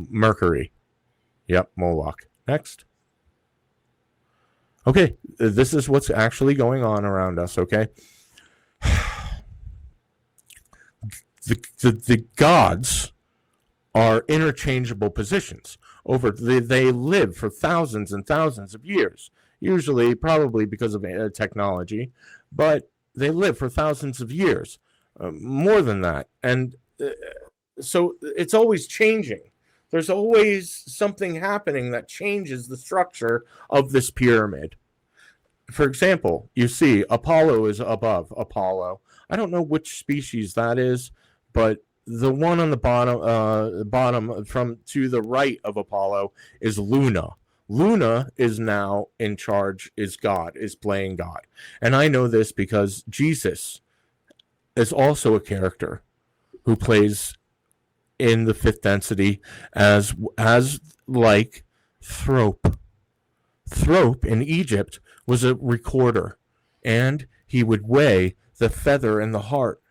Mercury. Yep, Moloch. Next. Okay, this is what's actually going on around us, okay? The gods are interchangeable positions. They live for thousands and thousands of years, usually probably because of technology, but they live for thousands of years, more than that. And so it's always changing. There's always something happening that changes the structure of this pyramid. for example, you see Apollo is above Apollo. I don't know which species that is, but the one on the bottom from to the right of Apollo is Luna. Luna is now in charge, is God, is playing God. And I know this because Jesus is also a character who plays in the fifth density as like Thrope. Thrope in Egypt was a recorder, and he would weigh the feather in the heart.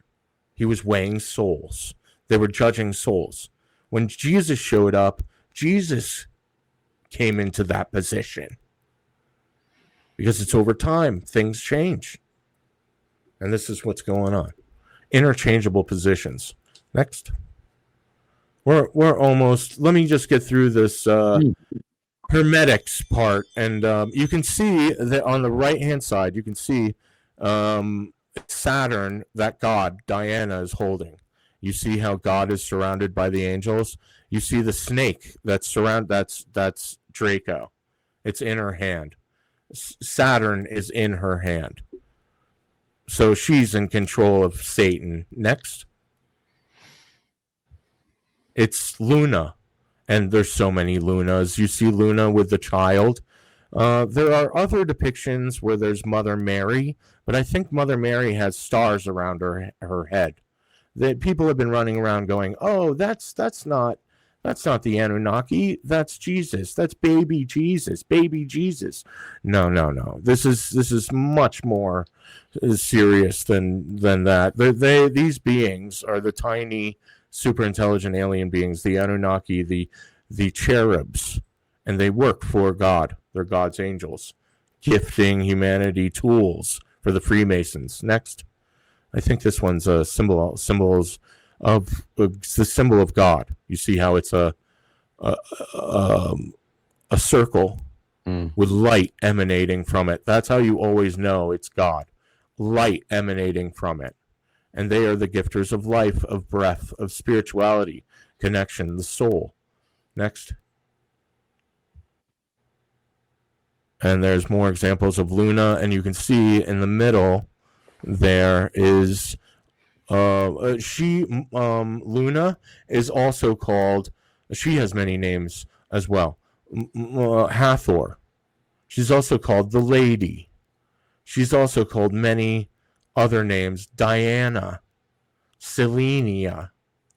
He was weighing souls. They were judging souls. When Jesus showed up, Jesus came into that position. Because it's over time, things change. And this is what's going on. Interchangeable positions. Next. We're almost, let me just get through this hermetics part, and you can see that on the right hand side you can see Saturn, that god Diana is holding. You see how God is surrounded by the angels. You see the snake that's Draco. It's in her hand. Saturn is in her hand, so she's in control of Satan. Next. It's Luna. And there's so many Lunas. You see Luna with the child. There are other depictions where there's Mother Mary, but I think Mother Mary has stars around her head. People have been running around going, "Oh, that's not the Anunnaki. That's Jesus. That's baby Jesus. Baby Jesus." No. This is much more serious than that. These beings are the tiny, super intelligent alien beings, the Anunnaki, the cherubs, and they work for God. They're God's angels, gifting humanity tools for the Freemasons. Next. I think this one's a symbols of the symbol of God. You see how it's a circle with light emanating from it. That's how you always know it's God. Light emanating from it. And they are the gifters of life, of breath, of spirituality, connection, the soul. Next. And there's more examples of Luna, and you can see in the middle there is Luna is also called, she has many names as well. Hathor. She's also called the Lady. She's also called many other names, Diana, Selenia,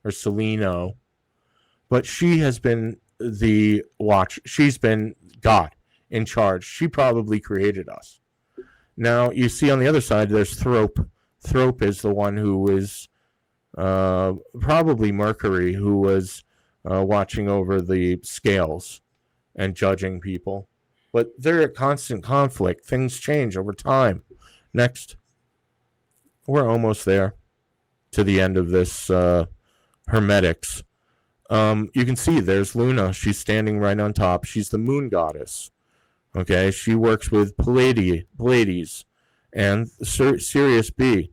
or Seleno, but she has been the watch. She's been God in charge. She probably created us. Now you see on the other side, there's Thrope. Thrope is the one who is probably Mercury, who was watching over the scales and judging people. But they're at constant conflict. Things change over time. Next. We're almost there to the end of this hermetics. You can see there's Luna. She's standing right on top. She's the moon goddess. Okay, she works with Pleiades and Sirius B,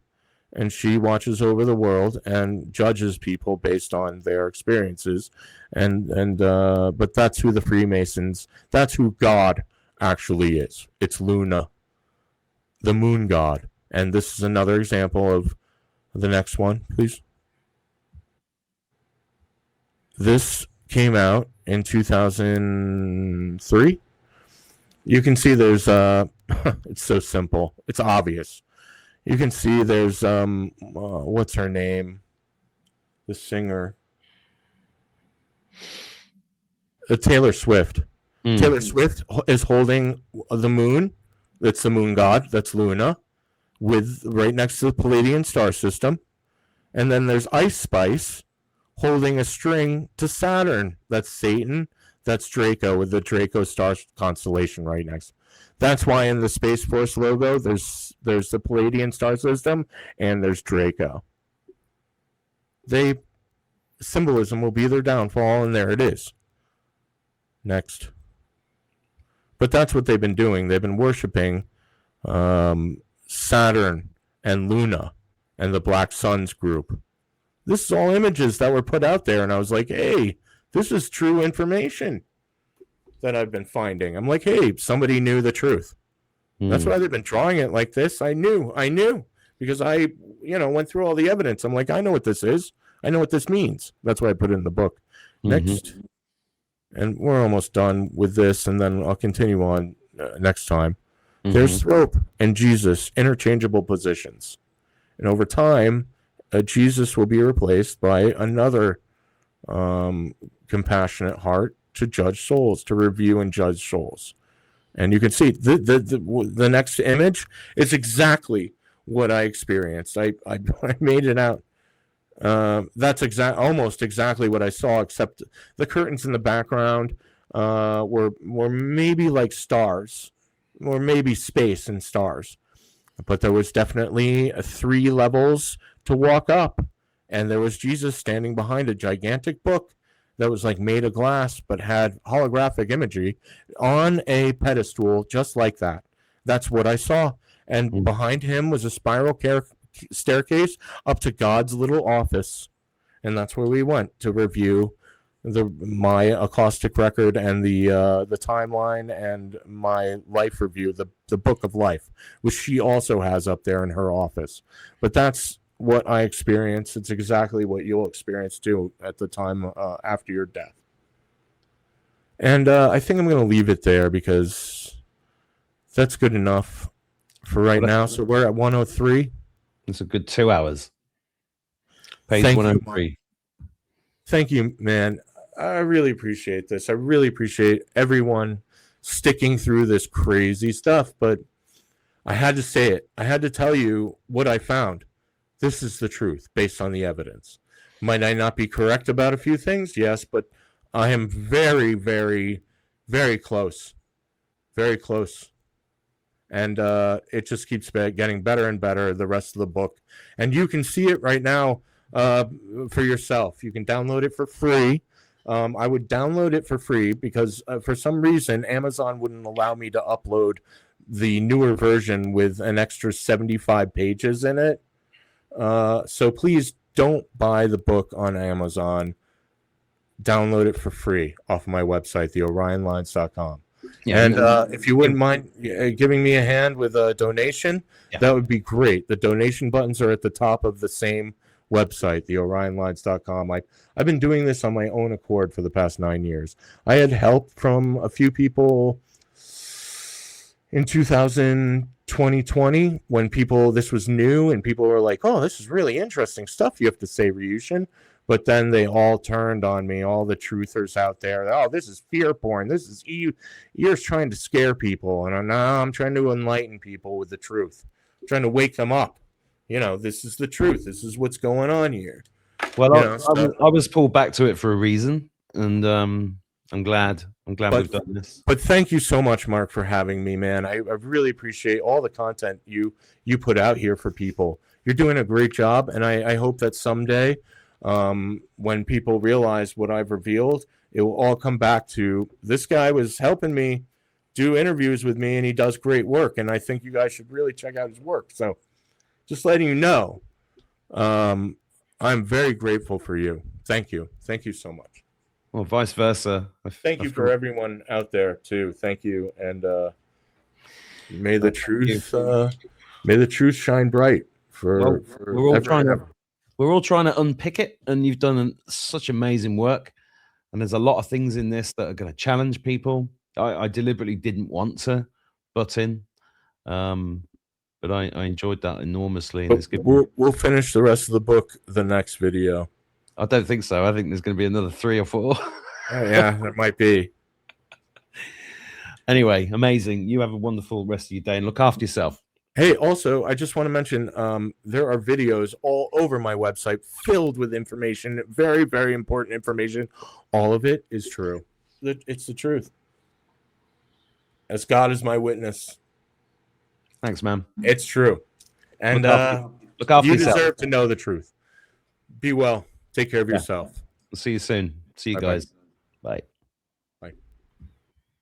and she watches over the world and judges people based on their experiences. But that's who the Freemasons. That's who God actually is. It's Luna, the moon god. And this is another example of the next one, please. This came out in 2003. You can see there's it's so simple. It's obvious. You can see there's what's her name? The singer. Taylor Swift. Taylor Swift is holding the moon. That's the moon god. That's Luna. With right next to the Palladian star system. And then there's Ice Spice holding a string to Saturn. That's Satan. That's Draco with the Draco star constellation right next. That's why in the Space Force logo, there's the Palladian star system and there's Draco. Symbolism will be their downfall, and there it is. Next. But that's what they've been doing. They've been worshiping Saturn and Luna and the Black Suns group. This is all images that were put out there, and I was like, hey, this is true information that I've been finding. I'm like, hey, somebody knew the truth. That's why they've been drawing it like this. I knew because I, went through all the evidence. I'm like, I know what this is. I know what this means. That's why I put it in the book. Next, and we're almost done with this, and then I'll continue on next time. There's rope and Jesus, interchangeable positions. And over time, Jesus will be replaced by another compassionate heart to judge souls, to review and judge souls. And you can see the next image is exactly what I experienced. I made it out. That's almost exactly what I saw, except the curtains in the background were maybe like stars, or maybe space and stars. But there was definitely 3 levels to walk up, and there was Jesus standing behind a gigantic book that was like made of glass but had holographic imagery on a pedestal just like that. That's what I saw. And behind him was a spiral staircase up to God's little office. And that's where we went to review my acoustic record and the timeline and my life review, the book of life, which she also has up there in her office. But that's what I experienced. It's exactly what you'll experience too at the time after your death. And I think I'm going to leave it there because that's good enough for right now. So we're at 103. It's a good 2 hours. Page 103. Thank you, man. I really appreciate this. I really appreciate everyone sticking through this crazy stuff. But I had to say it. I had to tell you what I found. This is the truth based on the evidence. Might I not be correct about a few things? Yes, but I am very, very, very close. Very close. And it just keeps getting better and better, the rest of the book. And you can see it right now for yourself. You can download it for free. I would download it for free because for some reason, Amazon wouldn't allow me to upload the newer version with an extra 75 pages in it. So please don't buy the book on Amazon. Download it for free off my website, theorionlines.com. Yeah, and if you wouldn't mind giving me a hand with a donation, that would be great. The donation buttons are at the top of the same website, theorionlines.com. I've been doing this on my own accord for the past 9 years. I had help from a few people in 2020 when this was new and people were like, oh, this is really interesting stuff you have to say, Ryushin. But then they all turned on me, all the truthers out there. Oh, this is fear porn. This is you're trying to scare people. And I'm trying to enlighten people with the truth. I'm trying to wake them up. This is the truth. This is what's going on here. Well, I was pulled back to it for a reason. And I'm glad we've done this. But thank you so much, Mark, for having me, man. I really appreciate all the content you put out here for people. You're doing a great job. And I hope that someday, when people realize what I've revealed, it will all come back to this guy was helping me do interviews with me and he does great work. And I think you guys should really check out his work. So just letting you know, I'm very grateful for you. Thank you. Thank you so much. Well, vice versa. Thank you for everyone out there too. Thank you. And may the truth shine bright for we're all trying to unpick it, and you've done such amazing work. And there's a lot of things in this that are going to challenge people. I deliberately didn't want to butt in, but I enjoyed that enormously. And we'll finish the rest of the book the next video. I don't think so. I think there's going to be another 3 or 4. Yeah, there might be. Anyway, amazing. You have a wonderful rest of your day and look after yourself. Hey, also, I just want to mention there are videos all over my website filled with information, very, very important information. All of it is true. It's the truth. As God is my witness. Thanks, man. It's true. And look after you yourself. Deserve to know the truth. Be well. Take care of yourself. We'll see you soon. See you guys. Bye.